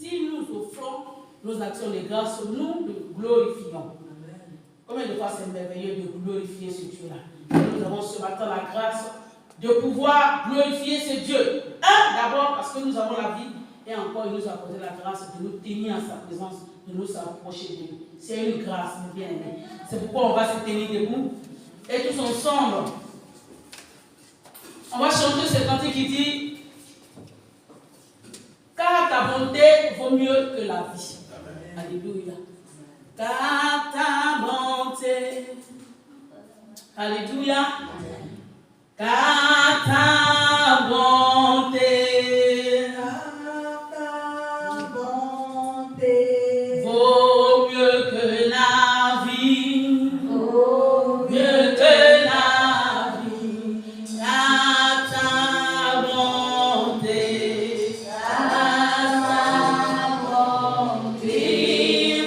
Si nous offrons nos actions de grâce, nous le glorifions. Combien de fois c'est merveilleux de glorifier ce Dieu-là. Nous avons ce matin la grâce de pouvoir glorifier ce Dieu. D'abord parce que nous avons la vie et encore il nous a accordé la grâce de nous tenir en sa présence, de nous approcher de lui. C'est une grâce, mes bien-aimés. C'est pourquoi on va se tenir debout et tous ensemble, on va chanter ce cantique qui dit car ta bonté vaut mieux que la vie. Amen. Alléluia. Car ta bonté, alléluia. Car ta bonté, vaut mieux que la vie, vaut mieux que la vie. Car ta bonté,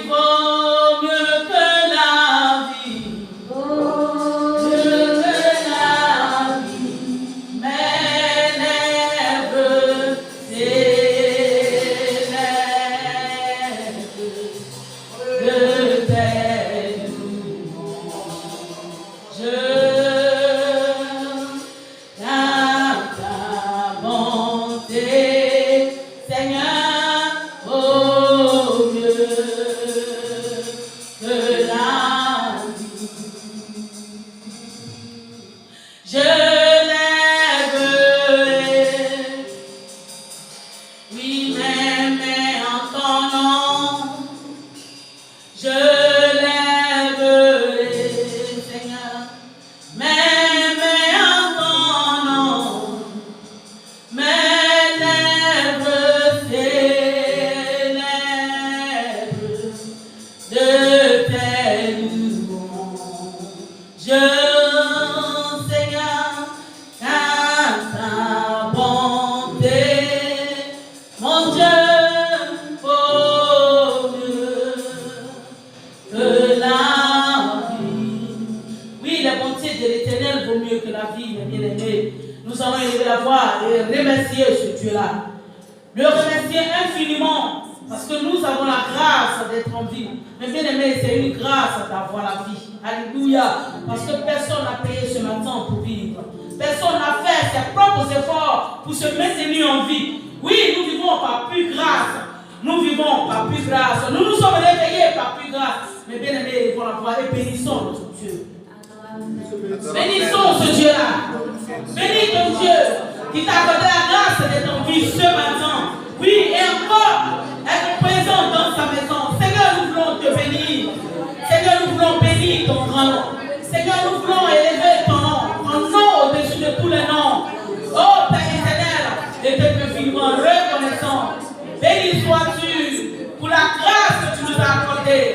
vaut mieux que la vie, vaut mieux que la vie. Mes lèvres s'élèvent de tes louanges. Car ta bonté, Seigneur, vaut mieux que la vie. Je lèverai, oui, mes mains en ton nom. Je lèverai, Seigneur, mes mains en ton nom. Mes lèvres s'élèvent de tes louanges. Seigneur, car ta bonté, mon Dieu, vaut mieux que la vie. Oui, la bonté de l'Éternel vaut mieux que la vie, mes bien-aimés. Nous allons élever la voix et remercier ce Dieu-là. Le remercier infiniment parce que nous avons la grâce d'être en vie. Mais bien aimé, c'est une grâce d'avoir la vie. Alléluia. Parce que personne n'a payé ce matin pour vivre. Personne n'a fait ses propres efforts pour se maintenir en vie. Oui, nous vivons par plus grâce. Nous vivons par plus grâce. Nous nous sommes réveillés par plus grâce. Mais bien aimé, pour la voix et bénissons notre Dieu. Bénissons ce Dieu-là. Bénis ton Dieu qui t'a accordé la grâce d'être en vie ce matin. Oui, et encore être présent dans sa maison. Seigneur, nous voulons te bénir. Seigneur, nous voulons bénir ton grand nom. Seigneur, nous voulons élever ton nom. Ton nom au-dessus de tous les noms. Oh Père éternel, et te vivement reconnaissant. Béni sois-tu pour la grâce que tu nous as accordée.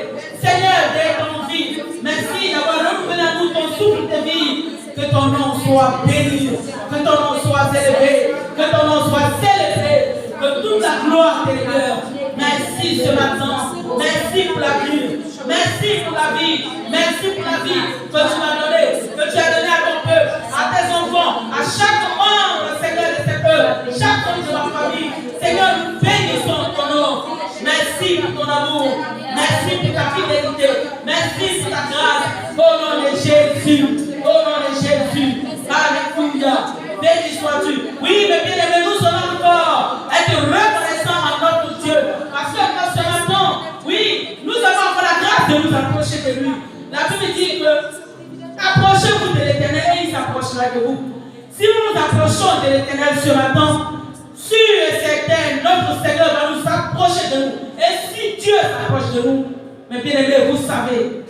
Seigneur, d'être en vie. Merci d'avoir renouvelé à nous ton souffle de vie. Que ton nom soit béni, que ton nom soit élevé, que ton nom soit célébré, que toute la gloire t'élève. Merci ce matin, merci pour la vie, merci pour la vie, merci pour la vie que tu m'as donnée, que tu as donnée à ton peuple, à tes enfants, à chaque membre, Seigneur, de ce peuple, chaque membre de ma famille. Seigneur, nous bénissons ton nom. Merci pour ton amour, merci pour ta fidélité, merci pour ta grâce. Au nom de Jésus. Au nom de Jésus, alléluia, béni sois-tu. Oui, mais bien aimés, nous allons encore être reconnaissants à notre Dieu. Parce que dans ce matin, oui, nous avons encore la grâce de nous approcher de lui. La Bible dit que approchez-vous de l'Éternel et il s'approchera de vous. Si nous nous approchons de l'Éternel ce matin, sûr et certain, notre Seigneur va nous approcher de nous. Et si Dieu s'approche de nous, mais bien aimés, vous savez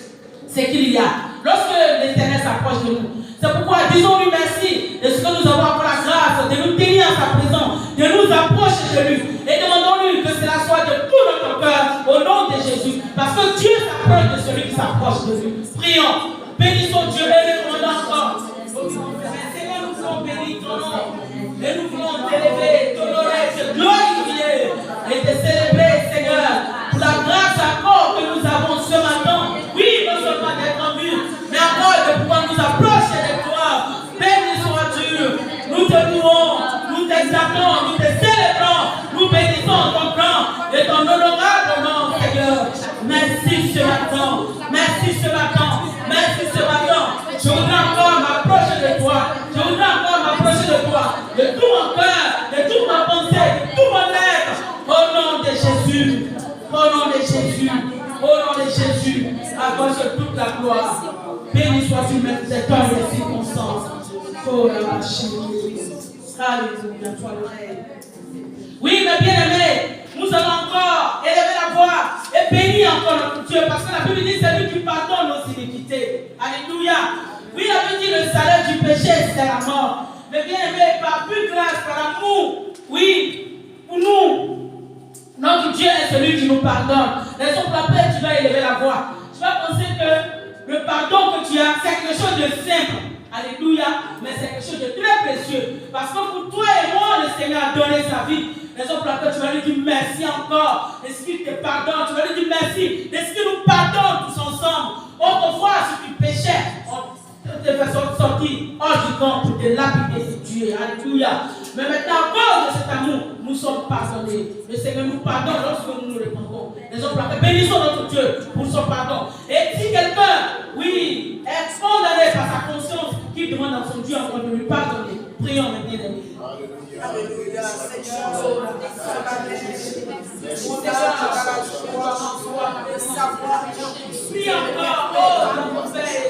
ce qu'il y a. Lorsque l'Éternel s'approche de nous, c'est pourquoi disons-lui merci de ce que nous avons encore la grâce de nous tenir en sa présence, de nous approcher de lui et demandons-lui que cela soit de tout notre cœur au nom de Jésus. Parce que Dieu s'approche de celui qui s'approche de lui. Prions, bénissons Dieu et le commandons encore. Seigneur, nous voulons bénir ton nom et nous voulons t'élever, t'honorer, te glorifier et te célébrer, Seigneur, pour la grâce encore que nous avons ce matin. Oui, non seulement d'être en vue, mais encore de pouvoir nous approcher de toi. Béni sois-tu. Nous te louons, nous t'exaltons, nous te célébrons, nous bénissons ton plan et de ton honorable nom, Seigneur. Merci ce matin. Merci ce matin. Merci ce matin. Je voudrais encore m'approcher de toi. Je voudrais encore m'approcher de toi. De tout mon cœur, de toute ma pensée, de tout mon être. Au nom de Jésus. Au nom de Jésus. Au nom de Jésus. À toi sur toute la gloire. Béni sois-tu, maître des temps et des circonstances. Oh la machine. Alléluia, toi le règne. Oui, mes bien-aimés, nous allons encore élever la voix et bénir encore notre Dieu. Parce que la Bible dit c'est lui qui pardonne nos iniquités. Alléluia. Oui, la Bible dit le salaire du péché, c'est la mort. Mais bien-aimés, par plus grâce, par amour, oui, pour nous, notre Dieu est celui qui nous pardonne. Raison pour laquelle tu vas élever la voix. Tu vas penser que le pardon que tu as, c'est quelque chose de simple. Alléluia, mais c'est quelque chose de très précieux. Parce que pour toi et moi, le Seigneur a donné sa vie. Raison pour laquelle tu vas lui dire merci encore. Est-ce qu'il te pardonne? Tu vas lui dire merci. Est-ce qu'il nous pardonne tous ensemble? Autrefois, si tu péchais, on te fait sortir hors du camp pour te lapider et te tuer. Alléluia. Mais maintenant, à cause de cet amour, nous sommes pardonnés. Le Seigneur nous pardonne lorsque nous nous répandons. Raison pour laquelle bénissons notre Dieu pour son pardon. Et si quelqu'un, oui, est condamné par sa conscience, qui demande à son Dieu encore de lui pardonner, prions mes bien-aimés. Alléluia, Seigneur. Prie encore, oh, mon Père,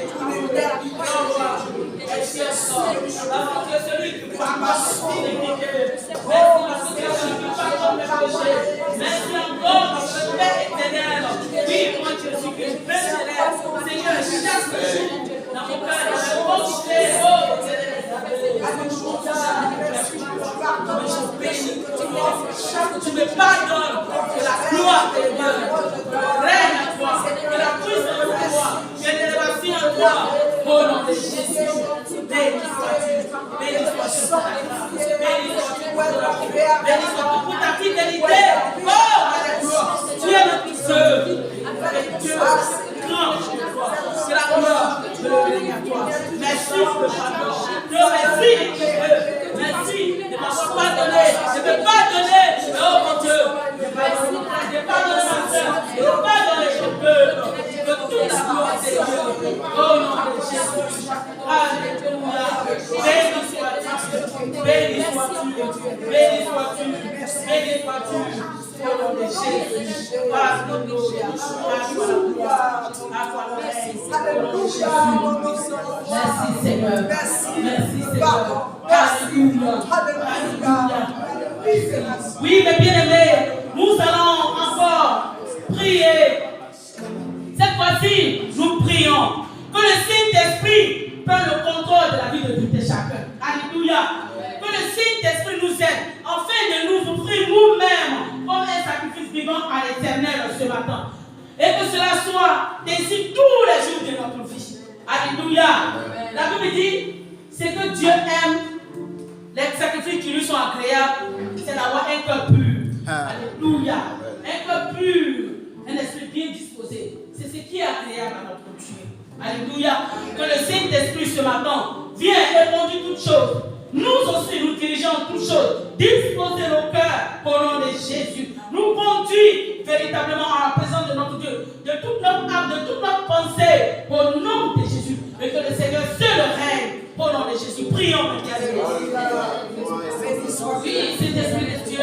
celui qui pardonne merci encore, notre Père éternel. Oui, moi, je suis que je veux Seigneur, chaque jour, dans mon cœur, dans la pensée, oh, tu me pardonnes, que la gloire de Dieu règne à toi, que la puissance de toi, que l'élévation à toi, au nom de Jésus. Béni sois-tu pour ta grâce, béni sois-tu pour ta fidélité. Oh, alléluia, tu es notre Dieu, Dieu grand, c'est la gloire de l'obéir à toi. Merci pour le pardon. Merci, merci de m'avoir pardonné, de me pardonner. Oh mon Dieu, de pardonner ma soeur, de pardonner ton peuple, de toute la gloire de Dieu. Au nom de Jésus. Alléluia. Béni sois-tu, béni sois-tu, béni sois-tu, béni sois-tu. Au nom de Jésus. Alléluia. Merci Seigneur. Merci Seigneur. Alléluia. Oui, mes bien-aimés, nous allons encore prier. Cette fois-ci, nous prions que le Saint-Esprit prenne le contrôle de la vie de tout et chacun. Alléluia. Que le Saint-Esprit nous aide afin de nous offrir nous-mêmes comme un sacrifice vivant à l'Éternel ce matin. Et que cela soit ainsi tous les jours de notre vie. Alléluia. La Bible dit, c'est que Dieu aime les sacrifices qui lui sont agréables, c'est d'avoir un cœur pur. Alléluia. Un cœur pur, un esprit bien disposé. C'est ce qui est agréable à notre Dieu. Alléluia. Que le Saint-Esprit ce matin vienne et conduise toutes choses. Nous aussi, nous dirigeons toutes choses. Disposer nos cœurs au nom de Jésus. Nous conduire véritablement à la présence de notre Dieu. De toute notre âme, de toute notre pensée. Au nom de Jésus. Et que le Seigneur seul règne. Au nom de Jésus. Prions, mes bien-aimés. Oui, Saint-Esprit de Dieu. Je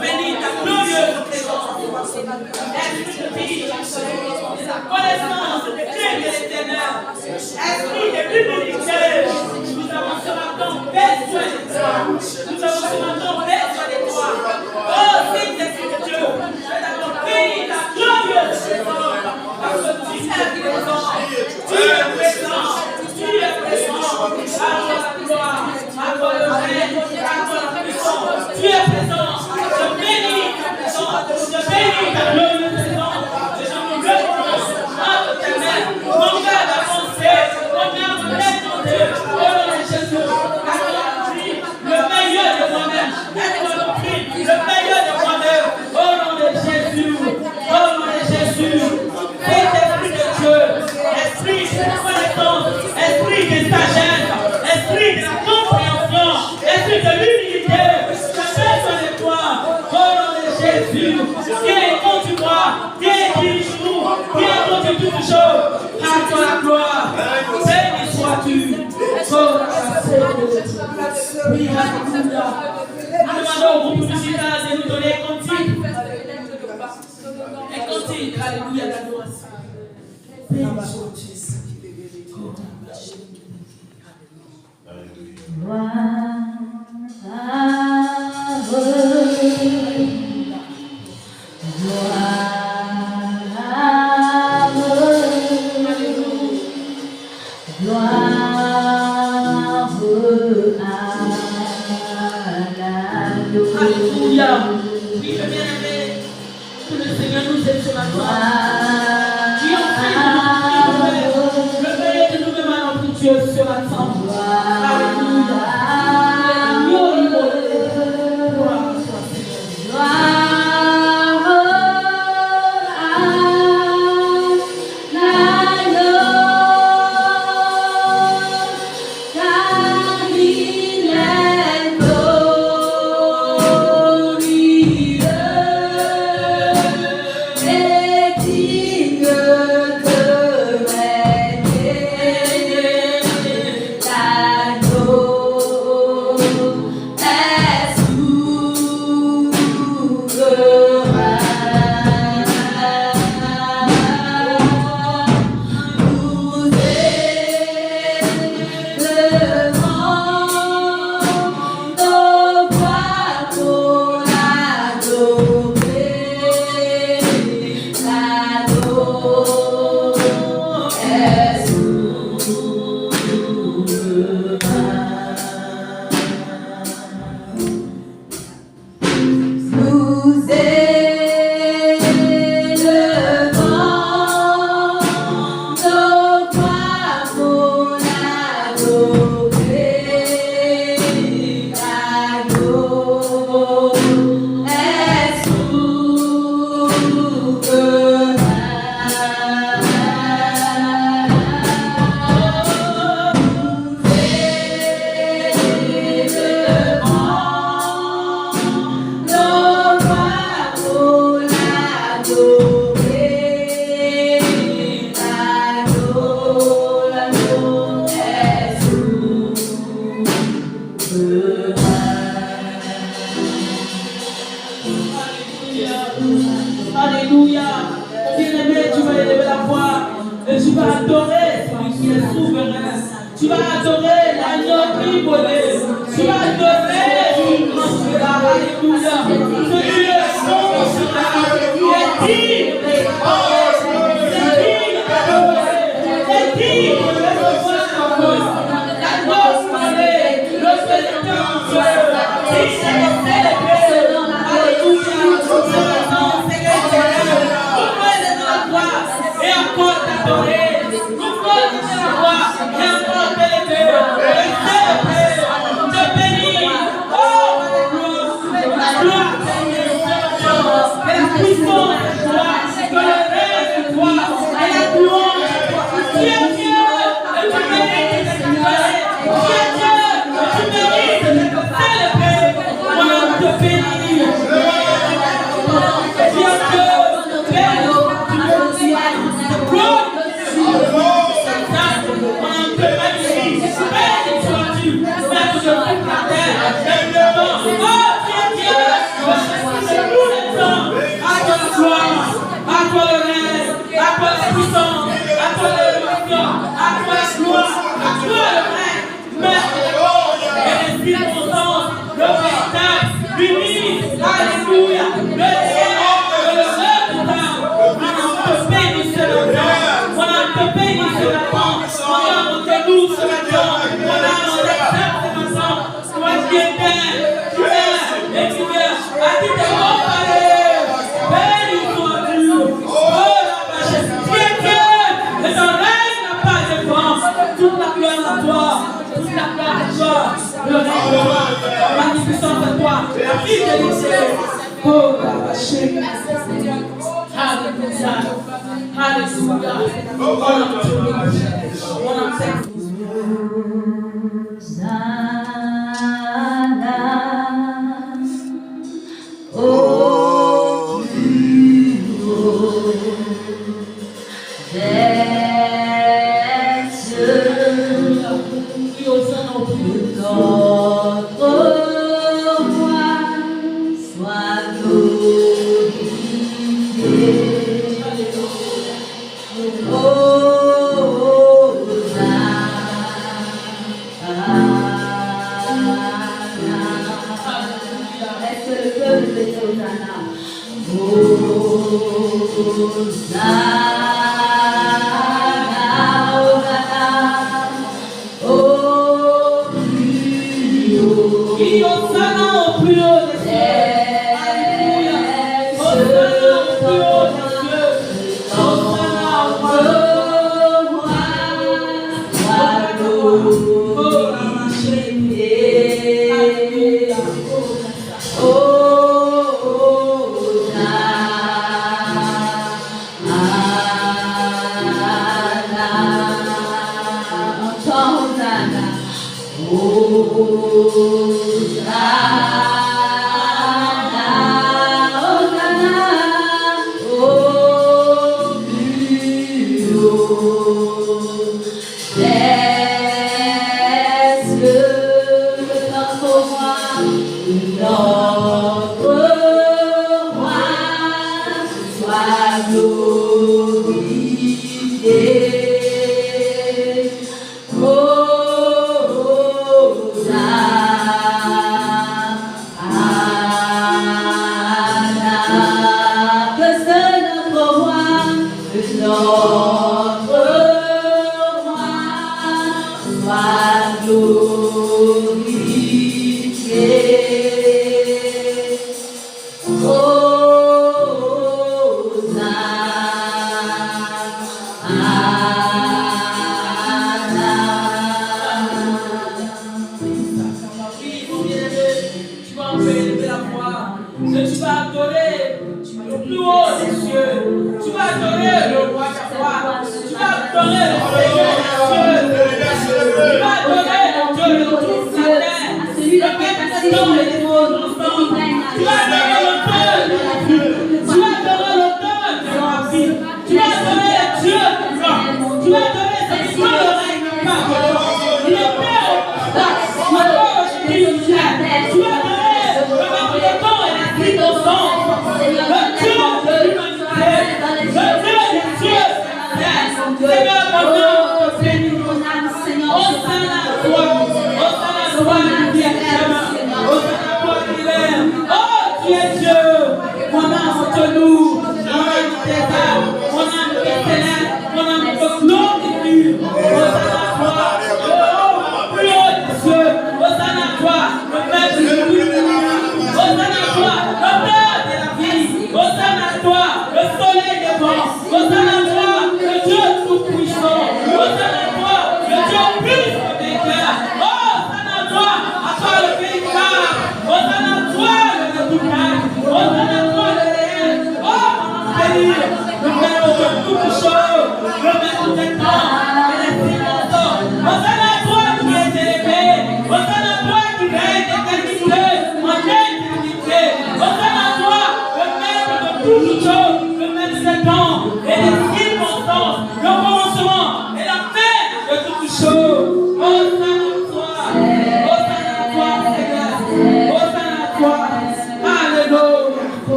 bénis ta glorieuse présence. Esprit de vie, de la connaissance, de crainte de l'Éternel. Esprit de l'humilité. Nous avons ce matin besoin de toi. Nous avons ce matin besoin de toi. Oh, Saint-Esprit de Dieu, nous avons béni ta glorieuse présence. Parce que tu es présent. Tu es présent. Tu es présent. À toi la gloire, à toi le règne, à toi la puissance. Tu es présent. Je bénis ta présence. Je bénis ta glorieuse présence. Et je me reconnaisse à l'éternel. Mon cœur a pensé, mon cœur me laisse tomber. Au nom de Jésus, à toi le meilleur de moi-même. À toi le meilleur de moi-même. Au nom de Jésus. Au nom de Jésus. Esprit de Dieu, esprit de connaissance, esprit de sagesse, esprit de la compréhension, esprit de l'unité, je besoin de toi, au nom de Jésus. mesure. Viens, conduis-moi. Viens, dirige-nous. Viens, conduis toutes choses. À toi la gloire. Béni sois-tu. Oui, alléluia. Nous demandons au groupe musical de nous donner un cantique. Un cantique, alléluia, d'adoration. Béni sois-tu. Alléluia. Oui, le bien-aimé, que le Seigneur nous aide ce matin. Qui en fait le meilleur de nous-mêmes à notre Dieu ce matin. Alléluia. Alléluia. Bien-aimé, tu vas élever la voix et tu vas adorer celui qui est souverain. Tu vas adorer l'agneau immolé. Tu vas adorer le grand Dieu. Alléluia. Ce Dieu est bon, il est digne. Et encore t'adorer, nous pouvons la voix et encore t'élever, te bénir, oh la gloire, et la puissance de toi, que le règne de toi, et la louange de toi. Tu es Dieu, et tu mérites d'être adoré. Tu es Dieu, et tu mérites d'être célébré. Moi, te bénir. Tu es Dieu. Oh peuple peut dire Hosanna. Qui Hosanna au plus haut des cieux. Alléluia. Hosanna au plus haut des cieux. Hosanna au plus haut.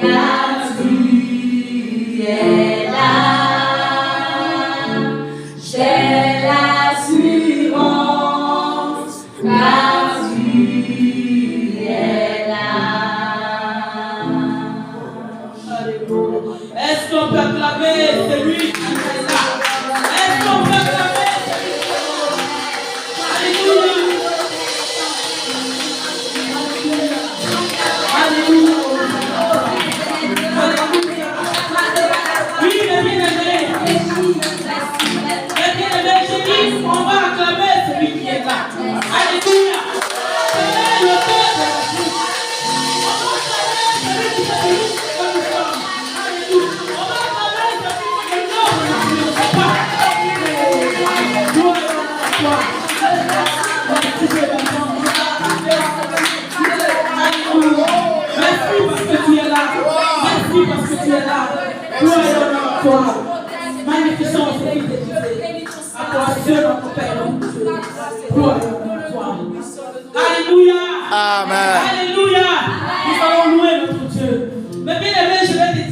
car tu es là. J'ai l'assurance, car tu es là. Alléluia. Est-ce qu'on peut acclamer celui qui est là? Est-ce qu'on peut acclamer celui qui est là? Alléluia. Alléluia. Oui, les bien-aimés. Les bien-aimés, je dis, on va acclamer celui qui est là. Alléluia. C'est le cœur de la vie. On va acclamer celui qui est là. Alléluia. On va acclamer celui qui est là. Merci parce que tu es là. Merci parce que tu es là. Gloire et honneur à toi. Magnificence et fidélité. À toi seul, notre Père. Gloire et honneur à toi. Alléluia. Amen. Alléluia. Nous allons louer notre Dieu. Mais bien aimé, je vais te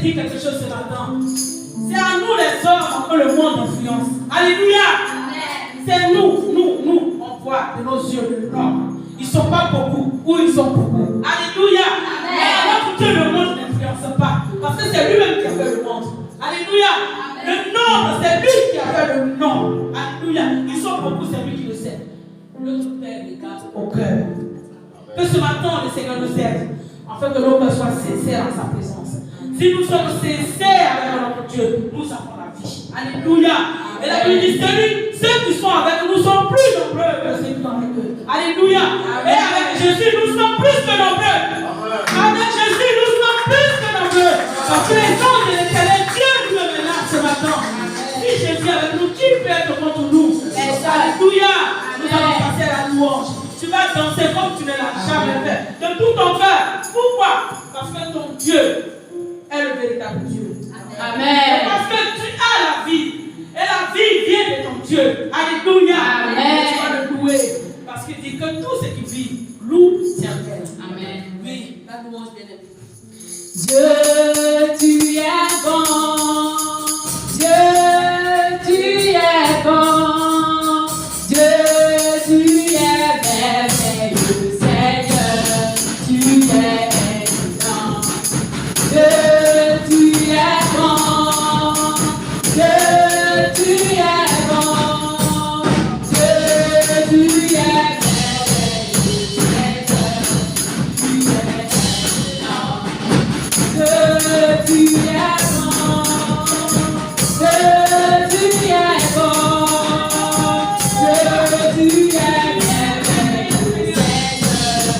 dire quelque chose ce matin. C'est à nous les hommes que le monde influence. Alléluia. C'est nous, on voit de nos yeux de l'homme. Ils ne sont pas beaucoup ou ils sont beaucoup. Alléluia. Mais alors que le monde n'influence pas. Parce que c'est lui-même qui a fait le monde. Alléluia. Le nombre, c'est lui qui a fait le nombre. Alléluia. Ils sont beaucoup, c'est lui qui le sait. Notre Père regarde au cœur. Que ce matin, le Seigneur nous aide. Afin que nos cœurs soient sincères en sa présence. Si nous sommes sincères avec notre Dieu, nous avons la vie. Alléluia. Et la Bible dit, ceux qui sont avec nous sont plus nombreux que ceux qui sont avec eux. Alléluia. Et avec Jésus, nous sommes plus que nombreux. Avec Jésus, nous sommes plus que nombreux. Parce que les anges de l'Éternel, Dieu nous est là ce matin. Si Jésus est avec nous, qui peut être contre nous? Alléluia. Nous allons passer à la louange. Tu vas danser comme tu ne l'as jamais fait. De tout ton cœur. Pourquoi? Parce que ton Dieu est le véritable Dieu. Amen. Parce que tu as la vie. Et la vie vient de ton Dieu. Alléluia. Amen. Tu vas le louer. Parce qu'il dit que tout ce qui vit loue l'Éternel. Amen. Oui, la louange bien aimée. Dieu, tu es bon. Dieu, tu es bon. Dieu, tu es merveilleux. Seigneur, tu es excellent. Dieu, tu es bon. Dieu, tu es bon. Dieu, tu es merveilleux. Seigneur, tu es excellent. Dieu, tu es bon. Dieu, tu es bon. Dieu, tu es merveilleux. Seigneur,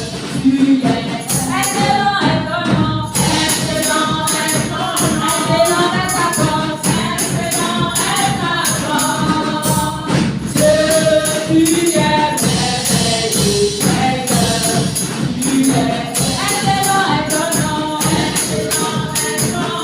tu es excellent, excellent, excellent, excellent, excellent est ta force, excellent est ta force. Dieu, tu es merveilleux, Seigneur, tu es excellent, excellent, excellent, excellent, excellent,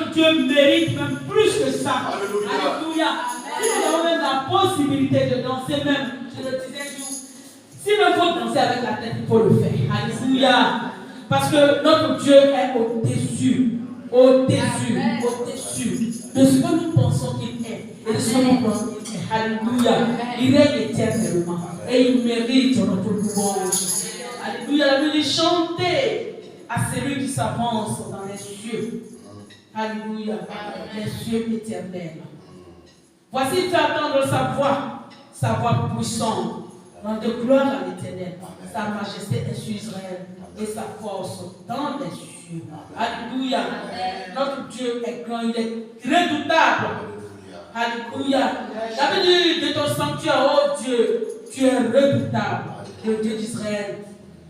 notre Dieu mérite même plus que ça. Alléluia. Si nous avons même la possibilité de danser même, je le disais, s'il me faut danser avec la tête, il faut le faire. Alléluia. Parce que notre Dieu est au-dessus de ce que nous pensons qu'il est et de ce que nous pensons qu'il est. Alléluia. Il règne éternellement et il mérite notre louange. Alléluia. La Bible dit chanter à celui qui s'avance dans les cieux. Alléluia. Les cieux éternels. Voici, il fait attendre sa voix puissante, dans de gloire à l'éternel. Sa majesté est sur Israël et sa force dans les cieux. Alléluia. Notre Dieu est grand, il est redoutable. Alléluia. J'avais dit de ton sanctuaire, oh Dieu, tu es redoutable. Le Dieu d'Israël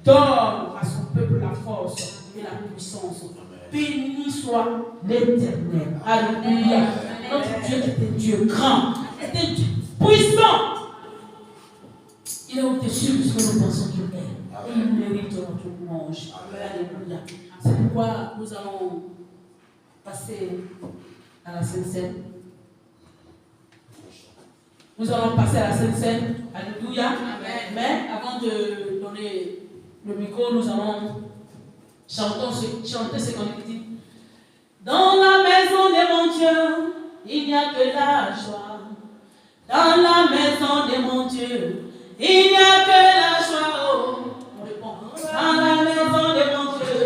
donne à son peuple la force et la puissance. Béni soit l'Éternel. Alléluia. Notre Dieu est un Dieu grand, est un Dieu puissant. Il est au-dessus de ce que nous pensons qu'il est. Et il mérite notre louange. Alléluia. C'est pourquoi nous allons passer à la Sainte Seine. Nous allons passer à la Sainte Seine. Alléluia. Amen. Mais avant de donner le micro, nous allons chanter ce qu'on dit. Dans la maison de mon Dieu, il n'y a que la joie. Dans la maison de mon Dieu, il n'y a que la joie. Oh. On répond. Dans la maison de mon Dieu,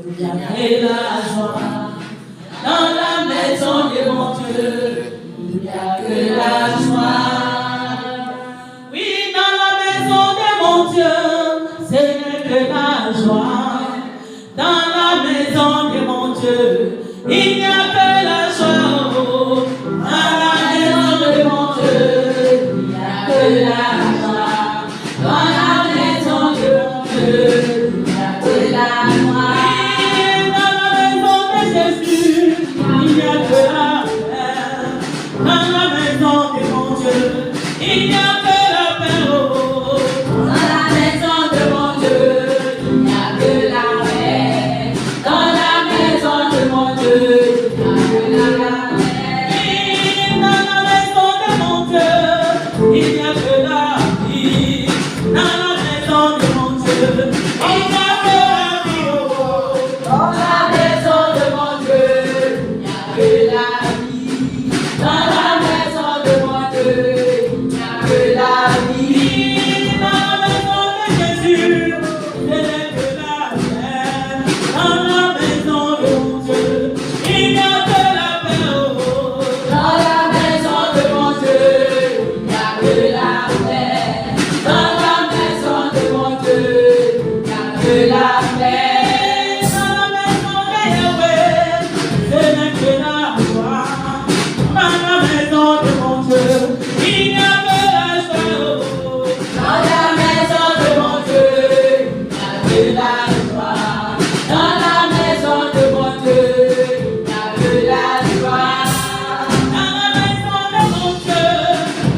il n'y a que la joie. Dans la maison de mon Dieu, il n'y a que la joie. Oui, dans la maison de mon Dieu, ce n'est que la joie. Dans la maison de mon Dieu, il n'y a que la joie. Oh. Dans la maison de mon Dieu, il n'y a que la joie. Dans la maison de mon Dieu, il n'y a que la joie. Oui, dans la maison de Jésus, il n'y a que la paix. Dans la maison de mon Dieu, il n'y a que la paix. Oh. Dans la maison de mon Dieu, il n'y a que la paix. Dans la maison de mon Dieu, il n'y a que la paix. Oui, dans la maison de mon Dieu, il n'y a que la vie. Dans la maison de mon Dieu, il n'y a que la vie. Oh. Dans la maison de mon Dieu, il n'y a que la vie. Dans la maison de mon Dieu, il n'y a que la vie. Dans la maison de Jésus, il n'y a que la paix. Dans la maison de mon Dieu, il n'y a que la paix. Oh. Dans la maison de mon Dieu, il n'y a que la paix. Dans la maison de mon Dieu, il n'y a que la paix. Dans la maison de Yahweh, ce n'est que la joie. Dans la maison de mon Dieu, il n'y a que la joie. Oh. Dans la maison de mon Dieu, il n'y a que la joie. Dans la maison de mon Dieu, il n'y a que la joie. Dans la maison de mon Dieu,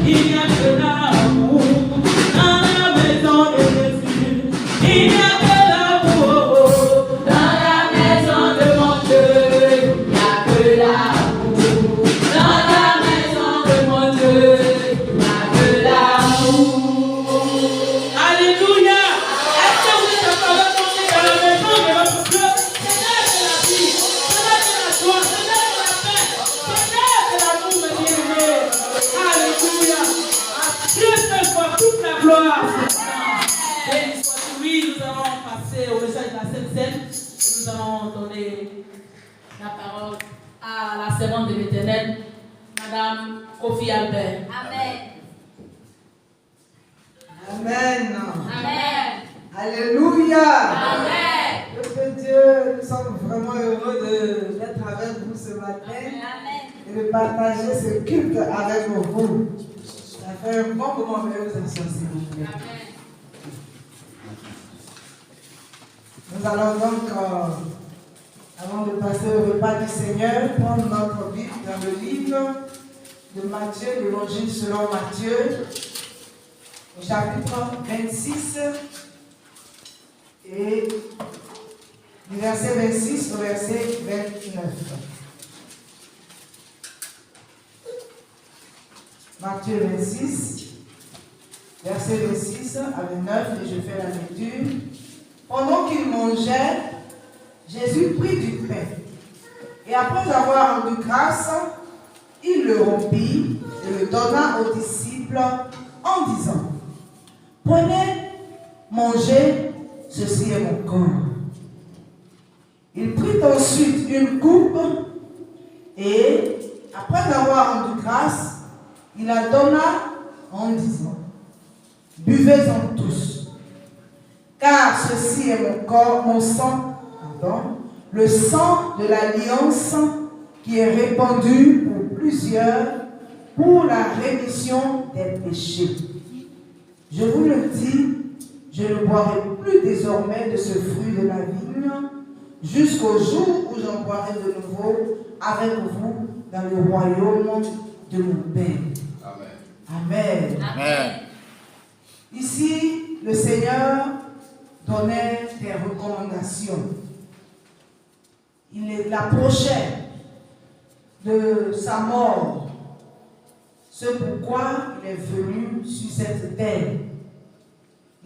il n'y a que l'amour. Dans la maison de Jésus, il n'y a que l'amour. Dans la maison de mon Dieu, il n'y a que l'amour. Dans la maison de mon Dieu, il n'y a que l'amour. Alléluia. Est-ce que vous êtes capable de monter dans la maison de votre Dieu? Seigneur de la vie, Seigneur de la joie, Seigneur de la paix, Seigneur de l'amour, mes bien-aimés. Alléluia. À Dieu seul soit toute la gloire. Béni soit-il. Oui, nous allons passer au message de la Sainte Seine. Nous allons donner la parole à la servante de l'Éternel, Madame Kofi Albert. Amen. Amen. Amen. Alléluia. Amen. Notre Dieu, nous sommes vraiment heureux d'être avec vous ce matin Amen. et de partager ce culte avec vous. Ça fait un bon moment de vous asseoir, s'il vous plaît. Nous allons donc, avant de passer au repas du Seigneur, prendre notre Bible dans le livre de Matthieu, l'évangile selon Matthieu, au chapitre 26 et du verset 26 au verset 29. Matthieu 26, verset 26 à 29, et je fais la lecture. Pendant qu'il mangeait, Jésus prit du pain, et après avoir rendu grâce, il le rompit et le donna aux disciples en disant, prenez, mangez, ceci est mon corps. Il prit ensuite une coupe et, après avoir rendu grâce, il la donna en disant, buvez-en tous, car ceci est mon corps, mon sang, pardon, le sang de l'alliance qui est répandu pour plusieurs pour la rémission des péchés. Je vous le dis, je ne boirai plus désormais de ce fruit de la vigne jusqu'au jour où j'en boirai de nouveau avec vous dans le royaume de mon Père. Amen. Amen. Ici, le Seigneur donnait des recommandations. Il approchait de sa mort. C'est pourquoi il est venu sur cette terre.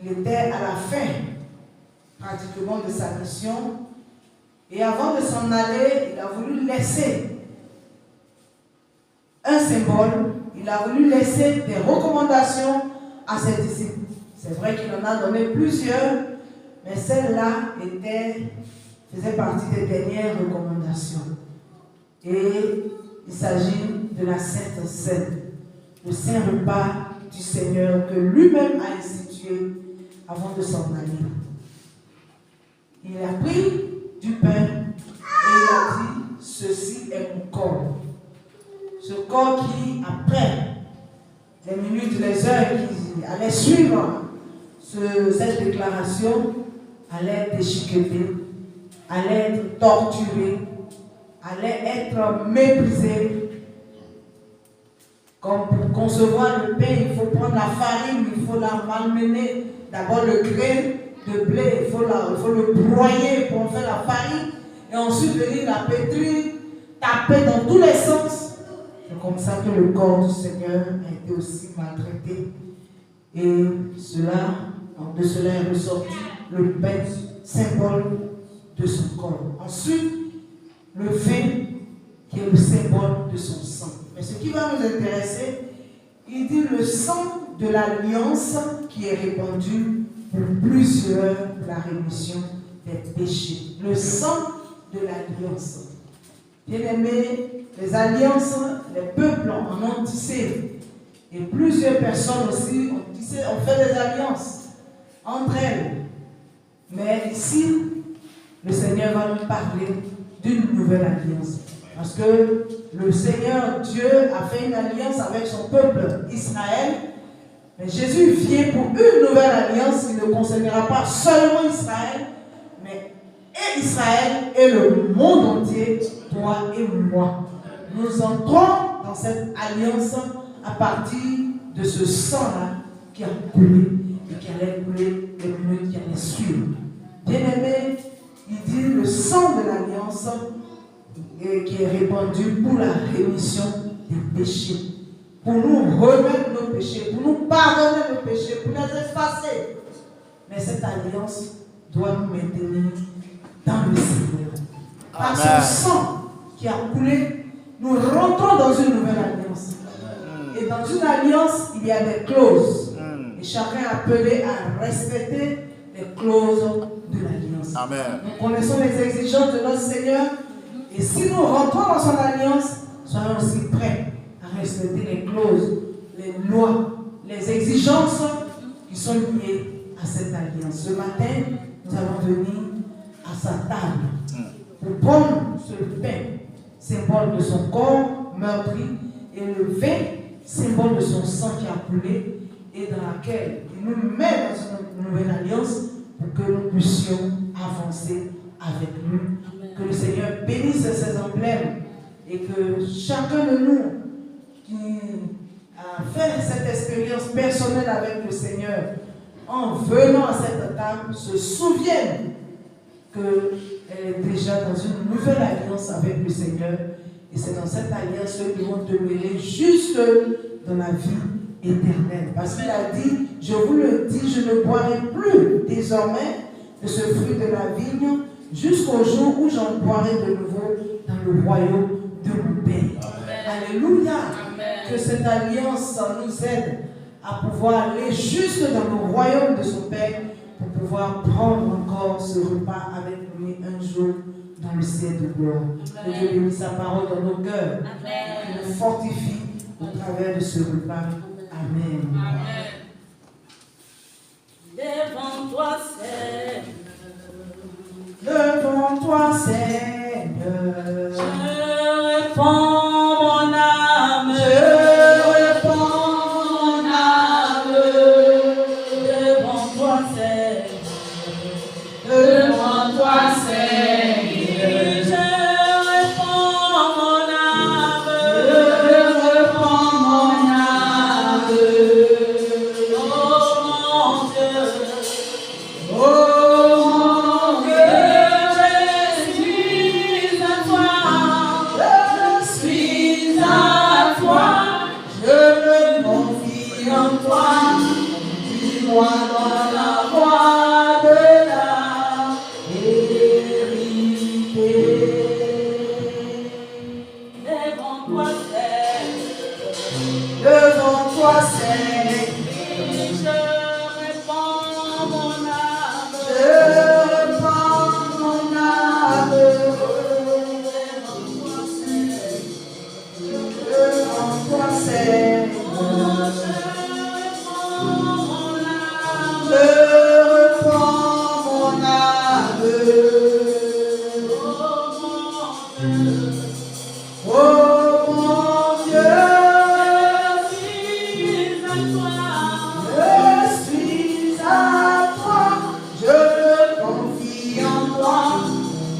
Il était à la fin, pratiquement, de sa mission. Et avant de s'en aller, il a voulu laisser un symbole. Il a voulu laisser des recommandations à ses disciples. C'est vrai qu'il en a donné plusieurs, mais celle-là faisait partie des dernières recommandations. Et il s'agit de la Sainte Seine, le saint repas du Seigneur que lui-même a institué avant de s'en aller. Il a pris du pain et il a dit, ceci est mon corps. Ce corps qui, après les minutes, les heures qui allaient suivre cette déclaration, allait être déchiqueté, allait être torturé, allait être méprisé. Comme pour concevoir le pain, il faut prendre la farine, il faut la malmener. D'abord le grain de blé, il faut le broyer pour en faire la farine. Et ensuite venir la pétrir, taper dans tous les sens. C'est comme ça que le corps du Seigneur a été aussi maltraité. Et de cela est ressorti le pain, symbole de son corps. Ensuite, le vin, qui est le symbole de son sang. Mais ce qui va nous intéresser, il dit le sang de l'alliance qui est répandu pour plusieurs pour la rémission des péchés. Le sang de l'alliance. Bien-aimés, les alliances, les peuples en ont tissé. Et plusieurs personnes aussi ont fait des alliances entre elles. Mais ici, le Seigneur va nous parler d'une nouvelle alliance. Parce que le Seigneur Dieu a fait une alliance avec son peuple Israël. Mais Jésus vient pour une nouvelle alliance. Il ne concernera pas seulement Israël, mais et Israël et le monde entier, toi et moi. Nous entrons dans cette alliance à partir de ce sang-là qui a coulé et qui allait couler les minutes qui allaient suivre. Bien-aimé, il dit le sang de l'alliance qui est répandu pour la rémission des péchés, pour nous remettre nos péchés, pour nous pardonner nos péchés, pour les effacer. Mais cette alliance doit nous maintenir dans le Seigneur. Par ce sang qui a coulé, nous rentrons dans une nouvelle alliance. Et dans une alliance, il y a des clauses. Et chacun est appelé à respecter les clauses de l'alliance. Amen. Nous connaissons les exigences de notre Seigneur. Et si nous rentrons dans son alliance, soyons aussi prêts à respecter les clauses, les lois, les exigences qui sont liées à cette alliance. Ce matin, nous allons venir à sa table pour prendre ce pain, symbole de son corps meurtri, et le vin, symbole de son sang qui a coulé, et dans laquelle il nous met dans une nouvelle alliance pour que nous puissions avancer avec lui. Que le Seigneur bénisse ces emblèmes et que chacun de nous qui a fait cette expérience personnelle avec le Seigneur en venant à cette table se souvienne qu'elle est déjà dans une nouvelle alliance avec le Seigneur. Et c'est dans cette alliance qu'ils vont demeurer juste dans la vie éternelle. Parce qu'il a dit, je vous le dis, je ne boirai plus désormais de ce fruit de la vigne jusqu'au jour où j'en boirai de nouveau dans le royaume de mon Père. Alléluia. Que cette alliance nous aide à pouvoir aller juste dans le royaume de son Père pour pouvoir prendre encore ce repas avec lui un jour dans le ciel de gloire. Que Dieu bénisse sa parole dans nos cœurs. Qu'il nous fortifie au travers de ce repas. Amen. Devant toi, Seigneur. Devant toi, Seigneur. Je réponds mon âme. Je réponds mon âme. Devant toi, Seigneur. Devant toi, Seigneur. Je réponds mon âme. Je réponds mon âme. Oh mon Dieu. Oh mon Dieu. Je suis à toi. Je suis à toi. Je me confie en toi. Dis-moi dans la voie de la vérité. Devant toi, Seigneur. Devant toi, Seigneur. Je réponds mon âme. Je répands mon âme. Devant toi, Seigneur. Je répands mon âme. Oh mon Dieu, je suis à toi, je me confie en toi,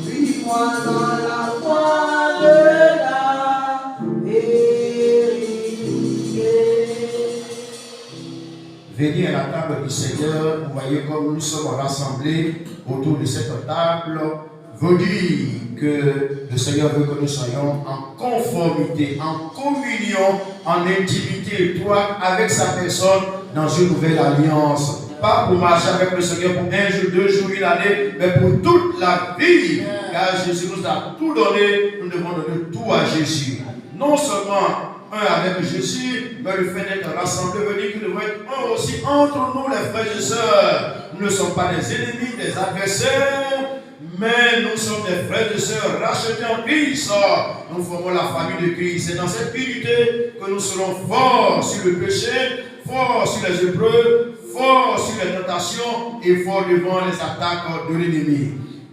suis-moi dans la voie de la vérité. Venez à la table du Seigneur, vous voyez comme nous sommes rassemblés autour de cette table, veut dire que le Seigneur veut que nous soyons en conformité, en communion, en intimité étroite avec sa personne dans une nouvelle alliance. Pas pour marcher avec le Seigneur pour un jour, 2 jours, une année, mais pour toute la vie. Car Jésus nous a tout donné, nous devons donner tout à Jésus. Non seulement avec Jésus, mais le fait d'être rassemblés veut dire qu'il devrait être un aussi entre nous, les frères et sœurs. Nous ne sommes pas des ennemis, des adversaires, mais nous sommes des frères et sœurs rachetés en Christ. Nous formons la famille de Christ. C'est dans cette unité que nous serons forts sur le péché, forts sur les épreuves, forts sur les tentations et forts devant les attaques de l'ennemi.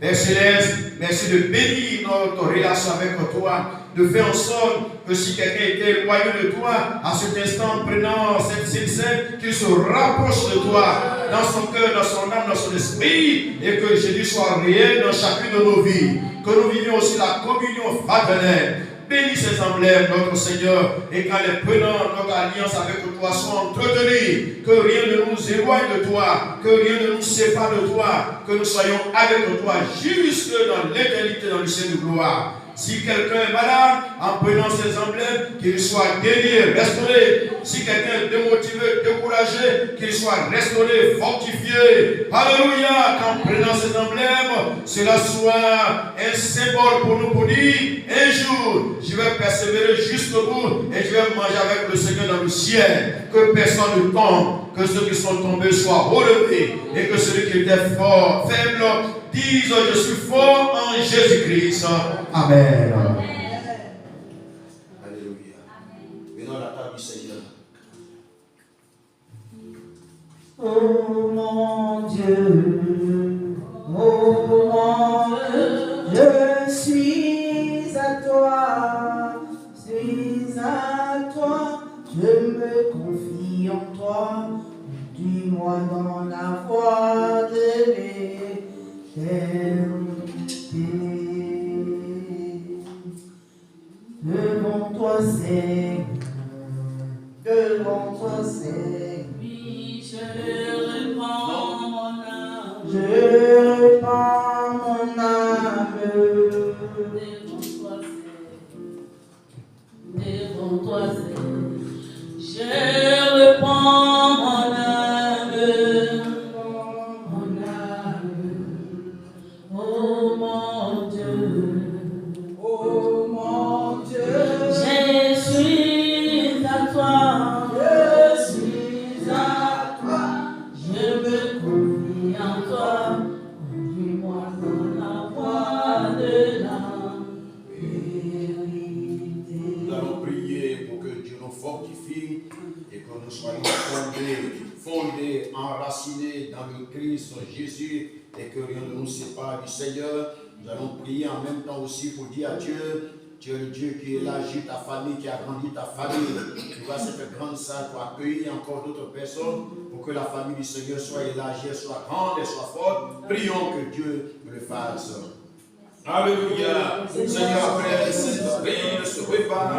Père Céleste, merci de bénir notre relation avec toi, de faire en sorte que si quelqu'un était éloigné de toi, à cet instant, prenant cette scène, qu'il se rapproche de toi, dans son cœur, dans son âme, dans son esprit, et que Jésus soit réel dans chacune de nos vies, que nous vivions aussi la communion fraternelle. Bénis ces emblèmes, notre Seigneur, et qu'en les prenant, notre alliance avec toi soit entretenue, que rien ne nous éloigne de toi, que rien ne nous sépare de toi, que nous soyons avec toi jusque dans l'éternité, dans le ciel de gloire. Si quelqu'un est malade, en prenant ces emblèmes, qu'il soit guéri, restauré. Si quelqu'un est démotivé, découragé, qu'il soit restauré, fortifié. Alléluia, qu'en prenant ces emblèmes, cela soit un symbole pour nous pour dire, un jour, je vais persévérer jusqu'au bout et je vais manger avec le Seigneur dans le ciel. Que personne ne tombe, que ceux qui sont tombés soient relevés et que celui qui était fort, faible, disent je suis fort en Jésus-Christ. Amen. Alléluia. Venons à la table du Seigneur. Oh mon Dieu, je suis à toi, je me confie en toi, dis-moi dans la voie de l'éternité. Devant toi, Seigneur, devant toi, Seigneur. Oui, je répands mon âme. Je répands mon âme. Devant toi, Seigneur. Jésus et que rien ne nous sépare du Seigneur. Nous allons prier en même temps aussi pour dire à Dieu, tu es le Dieu qui élargit ta famille, qui a grandi ta famille. Tu vois cette grande salle pour accueillir encore d'autres personnes, pour que la famille du Seigneur soit élargie, soit grande et soit forte. Prions que Dieu le fasse. Alléluia. Seigneur, après cette prière, ce repas,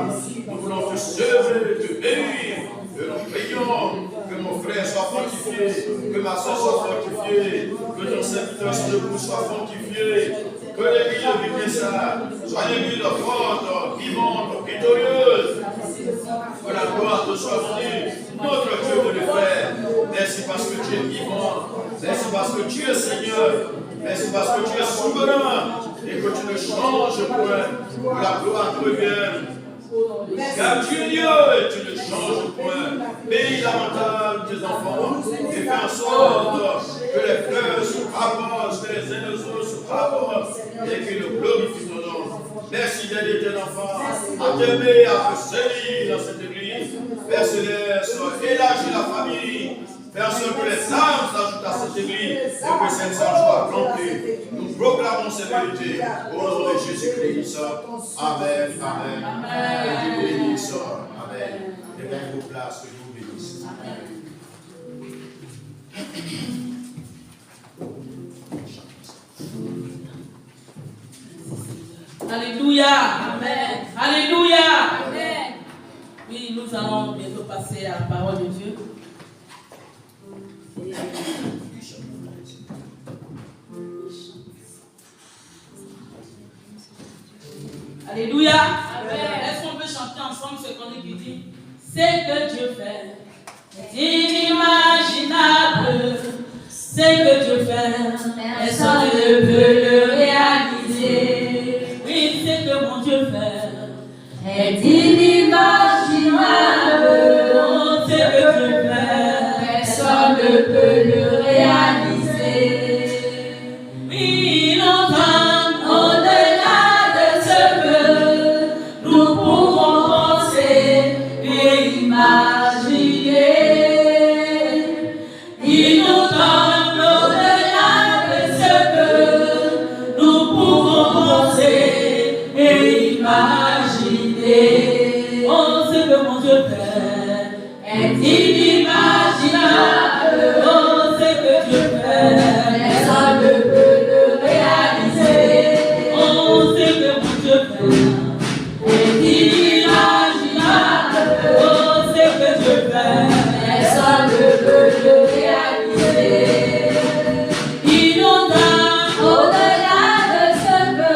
nous voulons te servir, te bénir. Que nous prions, que mon frère soit fortifié, que ma soeur soit fortifiée, que ton serviteur sur le bout soit fortifié, que l'église de Bethesda soit une église forte, vivante, victorieuse. Que la gloire te soit rendue, notre Dieu de le faire. Merci parce que tu es vivant, merci parce que tu es Seigneur, merci parce que tu es souverain et que tu ne changes point, que la gloire te revienne. Car tu es Dieu et tu ne changes point. Bénis davantage tes enfants et fais en sorte que les fleurs se rapprochent, que les uns aux autres se rapprochent et qu'ils glorifient ton nom. Merci d'aider tes enfants à t'aimer, à te servir dans cette église. Père Céleste, élargis la famille. Faire ce que les âmes s'ajoutent à cette église et que cette salle soit remplie. Nous proclamons ces vérités au nom de Jésus-Christ. Amen. Amen. Que Dieu vous bénisse. Amen. Levez vos places, que Dieu vous bénisse. Alléluia. Amen. Alléluia. Amen. Oui, nous allons bientôt passer à la parole de Dieu. Alléluia. Est-ce qu'on peut chanter ensemble ce qu'on dit? C'est que Dieu fait est inimaginable. C'est que Dieu fait, personne ne peut le réaliser. Oui, c'est que mon Dieu fait est inimaginable. Oh, c'est que Dieu fait, personne ne peut le réaliser. Oui, longtemps au-delà de ce que nous pouvons penser et imaginer. Il nous donne au-delà de ce que nous pouvons penser et imaginer. Oh, ce que mon Dieu fait est inimaginable. Oh, ce que Dieu fait, personne ne peut le réaliser. Oh, ce que mon Dieu fait est inimaginable. Oh, ce que Dieu fait, personne ne peut le réaliser. Il nous donne au-delà de ce que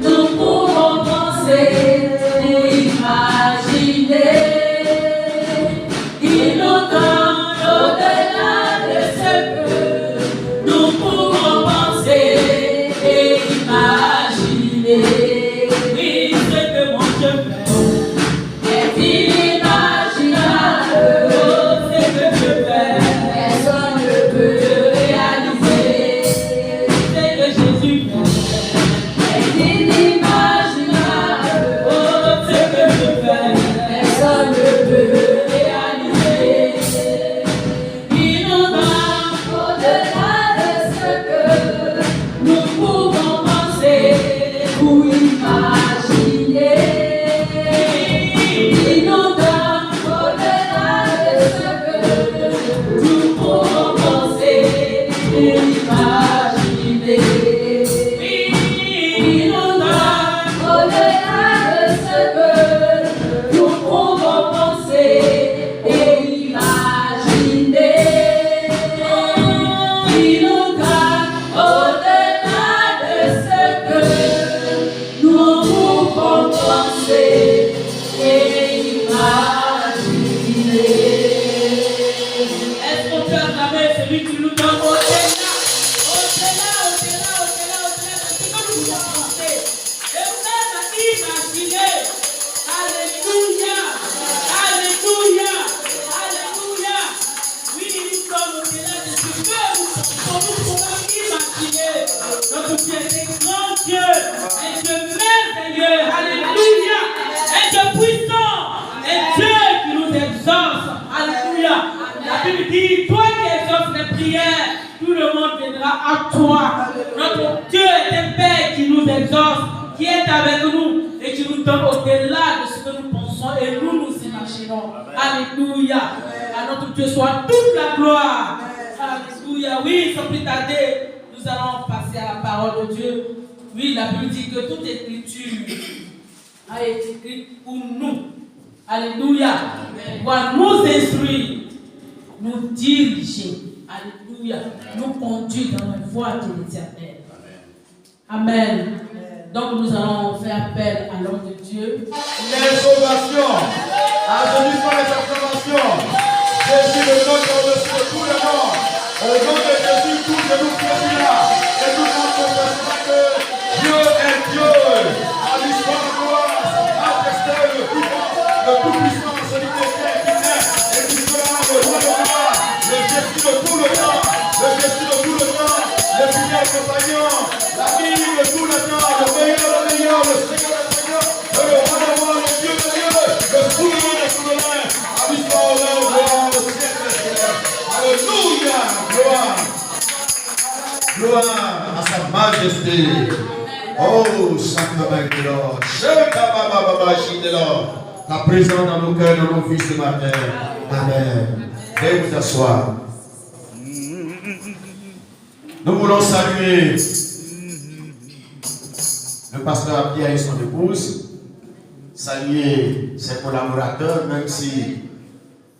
nous pouvons penser et imaginer. Il nous donne au-delà de ce que nous pouvons penser et imaginer. Oui, ce que mon Dieu fait est inimaginable. Oh, ce que Dieu fait, personne ne peut le réaliser. Ce que Jésus fait est inimaginable. Oh, ce que Dieu fait, personne ne peut le réaliser. Il nous donne au-delà de ce que nous pouvons penser ou imaginer. Il nous donne au-delà de ce que nous pouvons penser et imaginer. Il nous donne au-delà de ce que nous pouvons penser et imaginer. Il nous donne au-delà de ce que nous pouvons penser et imaginer. Est-ce qu'on peut acclamer celui qui nous donne au-delà, au-delà, au-delà, au-delà, au-delà de ce que nous pouvons penser et même imaginer. Alléluia, alléluia, alléluia. Oui, nous sommes au-delà de ce que nous pouvons imaginer. Notre Dieu est un grand Dieu, un Dieu merveilleux. Alléluia, un Dieu puissant, un Dieu qui nous exauce. Alléluia. La Bible dit, toi qui exauces les prières, tout le monde appartiendra à toi. Notre Dieu est un Père qui nous exauce, qui est avec nous et qui nous donne au-delà de ce que nous pensons et nous imaginons. Alléluia. À notre Dieu soit toute la gloire. Alléluia. Oui, sans plus tarder, nous allons passer à la parole de Dieu. Oui, la Bible dit que toute écriture a été écrite pour nous. Alléluia. Pour nous instruire, nous diriger. Alléluia. Nous conduire dans la voie de l'éternel. Amen. Donc nous allons faire appel à l'homme de Dieu. Les sauvations. Assainissement et transformation. Jésus le nom au-dessus de tout le monde. Au nom de Jésus, tout genou fléchira. Et tout le monde confessera que Dieu est Dieu. À l'histoire de gloire, majesté, le tout-puissant, celui qui est, qui est et qui sera le roi de gloire. Le Jésus de tout le temps. Le Jésus de tout le temps. Le fidèle compagnon. La vie de tout le temps. Le meilleur, le Seigneur, le roi de roi, le Dieu de Dieu, le souverain des souverains. À l'histoire de gloire, le siècle des siècles. Alléluia, gloire. Gloire à sa majesté. Oh, Saint-Père, ta présence dans nos cœurs, dans nos vies ce matin. Amen. Veuillez vous asseoir. Nous voulons saluer le pasteur Pierre et son épouse, saluer ses collaborateurs, même si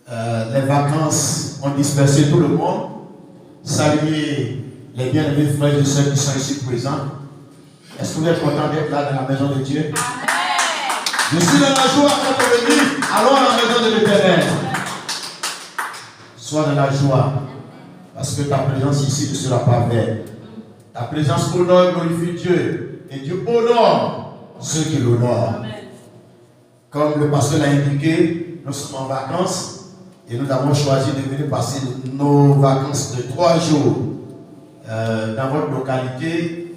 les vacances ont dispersé tout le monde, saluer les bien-aimés frères et sœurs qui sont ici présents. Est-ce que vous êtes contents d'être là dans la maison de Dieu? Amen. Je suis dans la joie quand on me dit, allons à la maison de l'Éternel. Sois dans la joie, parce que ta présence ici ne sera pas vaine. Ta présence honore, glorifie Dieu, et Dieu honore ceux qui l'honorent. Comme le pasteur l'a indiqué, nous sommes en vacances et nous avons choisi de venir passer nos vacances de 3 jours dans votre localité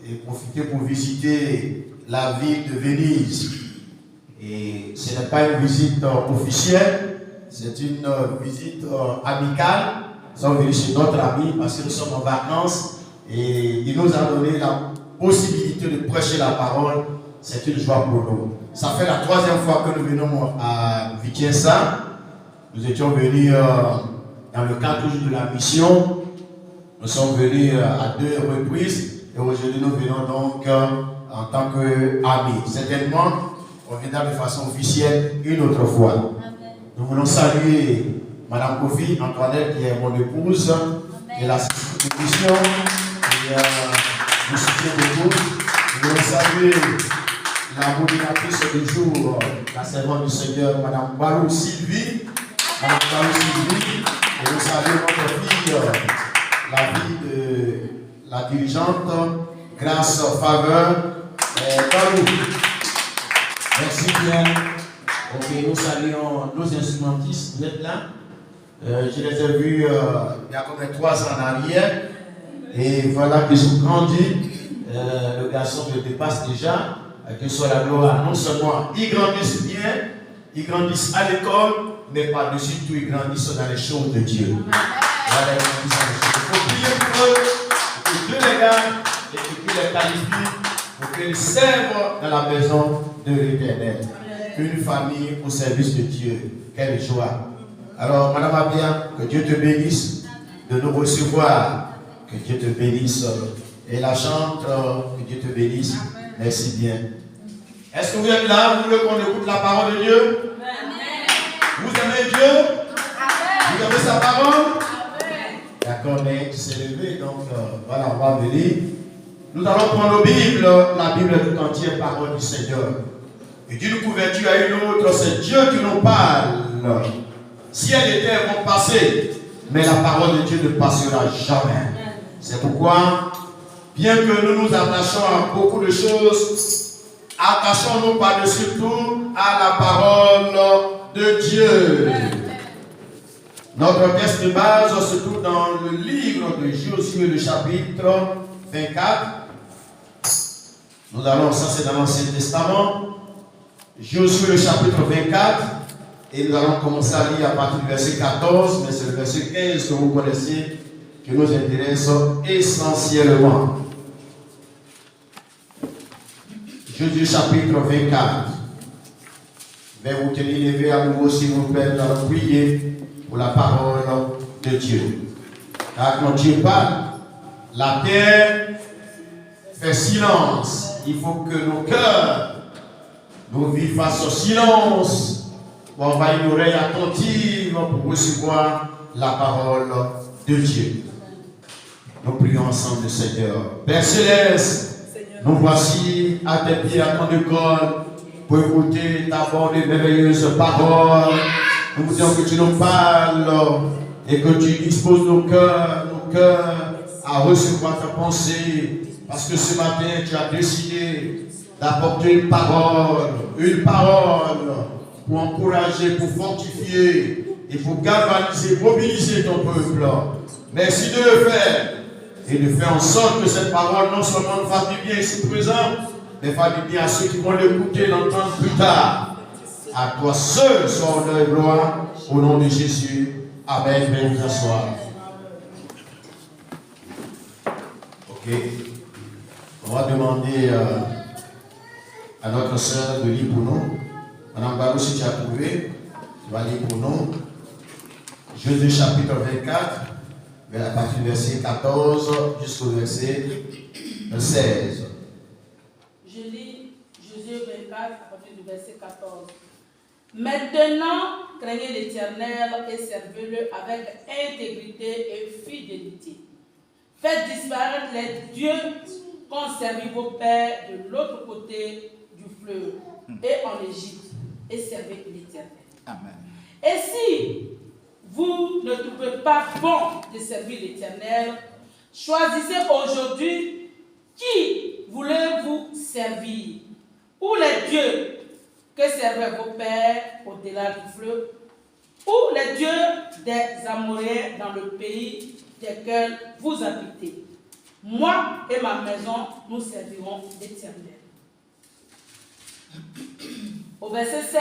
et profiter pour visiter la ville de Venise. Et ce n'est pas une visite officielle, c'est une visite amicale. Nous sommes venus chez notre ami parce que nous sommes en vacances et il nous a donné la possibilité de prêcher la parole. C'est une joie pour nous. Ça fait la 3e fois que nous venons à Vicenza. Nous étions venus dans le cadre toujours de la mission. Nous sommes venus à 2 reprises et aujourd'hui nous venons donc en tant qu'amis. Certainement, on viendra de façon officielle une autre fois. Amen. Nous voulons saluer Madame Kofi Antoinette qui est mon épouse et la mission et nous soutient beaucoup. Nous voulons saluer la modératrice du jour, la servante du Seigneur, Madame Barou Sylvie. Madame Barou Sylvie, et nous saluons notre fille, la fille de la dirigeante, Grâce Faveur, Barou. Merci bien. Ok, nous saluons nos instrumentistes, vous êtes là. Je les ai vus il y a comme 3 ans en arrière. Et voilà qu'ils ont grandi. Le garçon le dépasse déjà. Que soit la gloire. Non seulement ils grandissent bien, ils grandissent à l'école, mais par-dessus tout, ils grandissent dans les choses de Dieu. Voilà, ils grandissent dans les choses. Il faut prier pour eux, que Dieu les garde et que Dieu les qualifie pour qu'ils servent dans la maison de l'Éternel. Une famille au service de Dieu. Quelle joie. Alors, Madame Abia, que Dieu te bénisse de nous recevoir. Que Dieu te bénisse. Et la chante, que Dieu te bénisse. Merci bien. Est-ce que vous êtes là? Vous voulez qu'on écoute la parole de Dieu? Amen. Vous aimez Dieu? Amen. Vous aimez sa parole? Amen. D'accord, mais c'est levé, donc voilà, on va venir. Nous allons prendre nos Bibles, la Bible tout entière, parole du Seigneur. Et d'une couverture à une autre, c'est Dieu qui nous parle. Ciel et terre vont passer, mais la parole de Dieu ne passera jamais. C'est pourquoi, bien que nous nous attachons à beaucoup de choses, attachons-nous par-dessus tout à la parole de Dieu. Notre texte de base se trouve dans le livre de Josué, le chapitre 24. Nous allons, ça c'est dans l'Ancien Testament. Josué, le chapitre 24. Et nous allons commencer à lire à partir du verset 14, mais c'est le verset 15 que vous connaissez, qui nous intéresse essentiellement. Jésus chapitre 24. Je vais vous tenir levé à nouveau, s'il vous plaît, dans la prière pour la parole de Dieu. Car quand Dieu parle, la terre fait silence. Il faut que nos cœurs nous vivent face au silence pour avoir une oreille attentive pour recevoir la parole de Dieu. Nous prions ensemble, Seigneur. Père Céleste, nous voici à tes pieds, à ton école, pour écouter ta bonne et merveilleuse parole. Nous vous disons que tu nous parles et que tu disposes nos cœurs à recevoir ta pensée. Parce que ce matin, tu as décidé d'apporter une parole pour encourager, pour fortifier et pour galvaniser, mobiliser ton peuple. Merci de le faire et de faire en sorte que cette parole non seulement nous fasse du bien ici présent, mais fasse du bien à ceux qui vont l'écouter, l'entendre plus tard. À toi seul soit honneur et gloire, au nom de Jésus. Amen. Bien vous asseoir. Ok. On va demander à notre sœur de lire pour nous. Madame Barou, si tu as trouvé, tu vas lire pour nous. Jésus chapitre 24, à partir du verset 14 jusqu'au verset 16. Je lis Jésus 24 à partir du verset 14. Maintenant, craignez l'Éternel et servez-le avec intégrité et fidélité. Faites disparaître les dieux qu'ont servi vos pères de l'autre côté du fleuve et en Égypte, et servez l'Éternel. Amen. Et si vous ne trouvez pas bon de servir l'Éternel, choisissez aujourd'hui qui voulez-vous servir, ou les dieux que servaient vos pères au-delà du fleuve, ou les dieux des Amoréens dans le pays desquels vous habitez. Moi et ma maison, nous servirons l'Éternel. Au verset 16,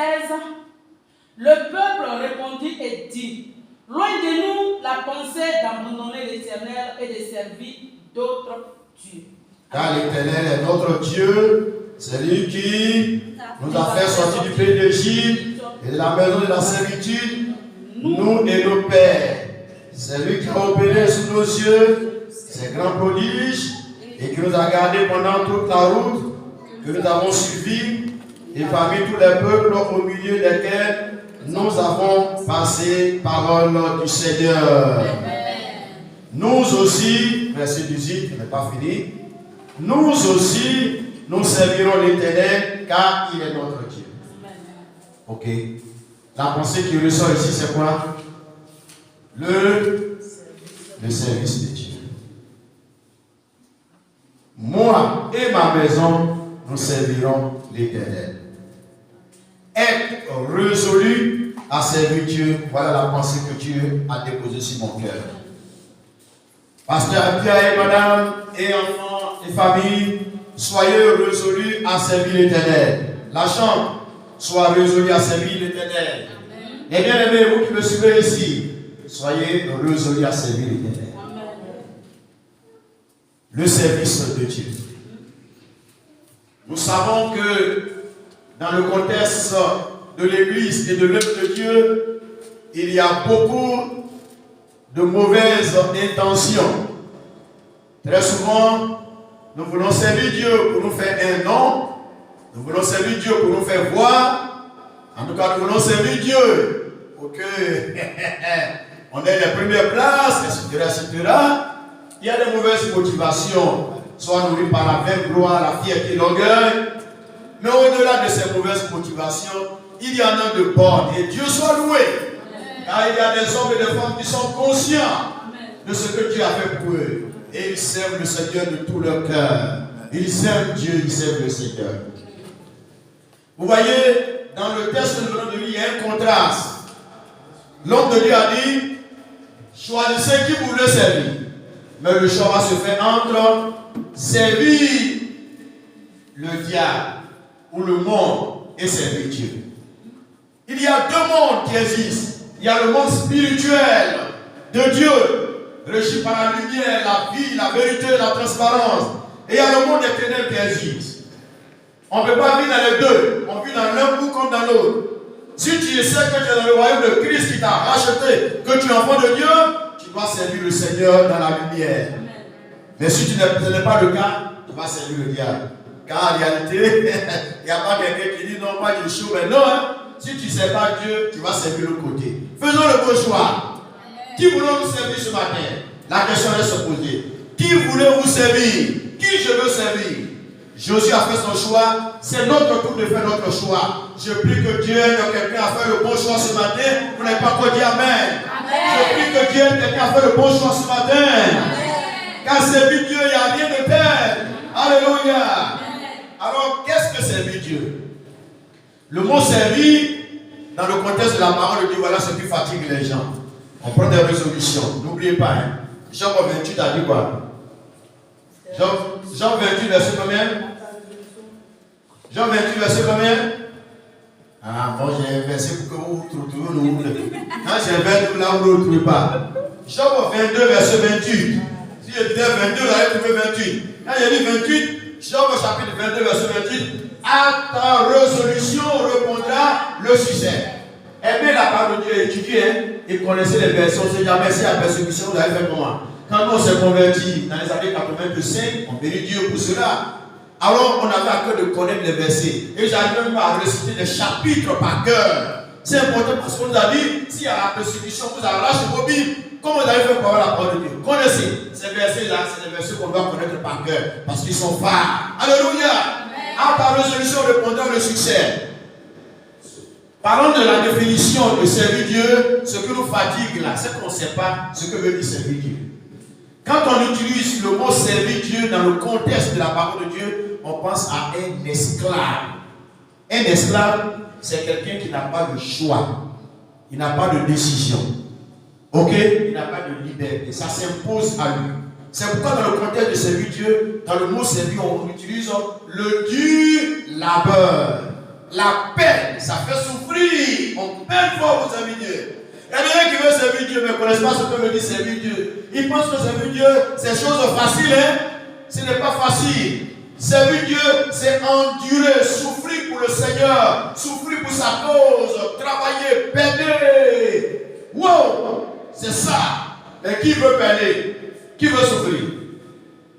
le peuple répondit et dit, loin de nous la pensée d'abandonner l'Éternel et de servir d'autres dieux. Car l'Éternel est notre Dieu, c'est lui qui nous a fait sortir du pays d'Égypte et de la maison de la servitude, nous et nos pères. C'est lui qui a opéré sous nos yeux ces grands prodiges et qui nous a gardés pendant toute la route que nous avons suivie et parmi tous les peuples au milieu desquels nous avons passé parole du Seigneur. Nous aussi, verset 18, n'est pas fini, nous aussi, nous servirons l'Éternel car il est notre Dieu. Ok. La pensée qui ressort ici, c'est quoi? Le service de Dieu. Moi et ma maison, nous servirons l'Éternel. Être résolu à servir Dieu, voilà la pensée que Dieu a déposée sur mon cœur. Pasteur Pierre et madame et enfants et familles, soyez résolus à servir l'Éternel. La chambre, soit résolue à servir l'Éternel. Et bien aimés, vous qui me suivez ici, soyez résolus à servir l'Éternel. Le service de Dieu. Nous savons que dans le contexte de l'Église et de l'œuvre de Dieu, il y a beaucoup de mauvaises intentions. Très souvent, nous voulons servir Dieu pour nous faire un nom, nous voulons servir Dieu pour nous faire voir, en tout cas nous voulons servir Dieu pour que on ait les premières places, etc. Il y a des mauvaises motivations, soit nourries par la vaine gloire, la fierté, l'orgueil. Mais au-delà de ces mauvaises motivations, il y en a de bonnes. Et Dieu soit loué. Car il y a des hommes et des femmes qui sont conscients de ce que Dieu a fait pour eux. Et ils servent le Seigneur de tout leur cœur. Ils servent Dieu, ils servent le Seigneur. Vous voyez, dans le texte que nous venons de lire, il y a un contraste. L'homme de Dieu a dit, choisissez qui vous voulez servir. Mais le choix va se faire entre servir le diable ou le monde et servir Dieu. Il y a deux mondes qui existent. Il y a le monde spirituel de Dieu, régi par la lumière, la vie, la vérité, la transparence. Et il y a le monde des ténèbres qui existe. On ne peut pas vivre dans les deux. On vit dans l'un ou comme dans l'autre. Si tu sais que tu es dans le royaume de Christ qui t'a racheté, que tu es enfant de Dieu, tu dois servir le Seigneur dans la lumière. Mais si ce n'est pas le cas, tu vas servir le diable. Car en réalité, il n'y a pas quelqu'un qui dit non, moi je suis chaud, mais non, hein. Si tu ne sais pas Dieu, tu vas servir l'autre côté. Faisons le bon choix. Qui voulons-nous servir ce matin? La question est se poser. Qui voulez-vous servir? Qui je veux servir? Josué a fait son choix. C'est notre tour de faire notre choix. Je prie que Dieu aide quelqu'un à faire le bon choix ce matin. Vous n'avez pas encore dit Amen. Je prie que Dieu aide quelqu'un à faire le bon choix ce matin. Car servir Dieu, il n'y a rien de tel. Alléluia. Alors, qu'est-ce que servir Dieu? Le mot servir, dans le contexte de la parole de Dieu, voilà ce qui fatigue les gens. On prend des résolutions. N'oubliez pas, hein. Jean 28 a dit quoi? Jean 28, verset combien? Jean 28, verset combien? Ah, bon, j'ai un verset pour que vous trouviez. Quand j'ai un verset là, vous ne le trouvez pas. Jean 22, verset 28. Si je disais 22, vous allez trouver 28. Quand j'ai dit 28, Jean chapitre 22, verset 28. À ta résolution répondra le succès. Eh bien, la parole de Dieu étudiée, hein, et connaissez les versets, on ne sait jamais si la persécution, vous avez fait comment? Quand on s'est converti dans les années 85, on bénit Dieu pour cela. Alors, on avait à cœur de connaître les versets. Et j'arrive même à réciter les chapitres par cœur. C'est important parce qu'on nous a dit, s'il y a la persécution, vous arrachez vos Bibles. Comment vous allez faire pour avoir la parole de Dieu? Connaissez ces versets-là, c'est les versets qu'on doit connaître par cœur. Parce qu'ils sont phares. Alléluia. À ta résolution répondant le succès. Parlons de la définition de servir Dieu. Ce que nous fatigue là, c'est qu'on ne sait pas ce que veut dire servir Dieu. Quand on utilise le mot servir Dieu dans le contexte de la parole de Dieu, on pense à un esclave. Un esclave, c'est quelqu'un qui n'a pas de choix. Il n'a pas de décision. Ok? Il n'a pas de liberté. Ça s'impose à lui. C'est pourquoi dans le contexte de servir Dieu, dans le mot servir, on utilise le dur labeur. La peine, ça fait souffrir. On peine fort pour servir Dieu. Il y a des gens qui veulent servir Dieu, mais ne connaissent pas ce que veut dire servir Dieu. Ils pensent que servir Dieu, c'est chose facile, hein? Ce n'est pas facile. Servir Dieu, c'est endurer, souffrir pour le Seigneur, souffrir pour sa cause, travailler, peiner. Wow! C'est ça. Mais qui veut peiner? Qui veut souffrir?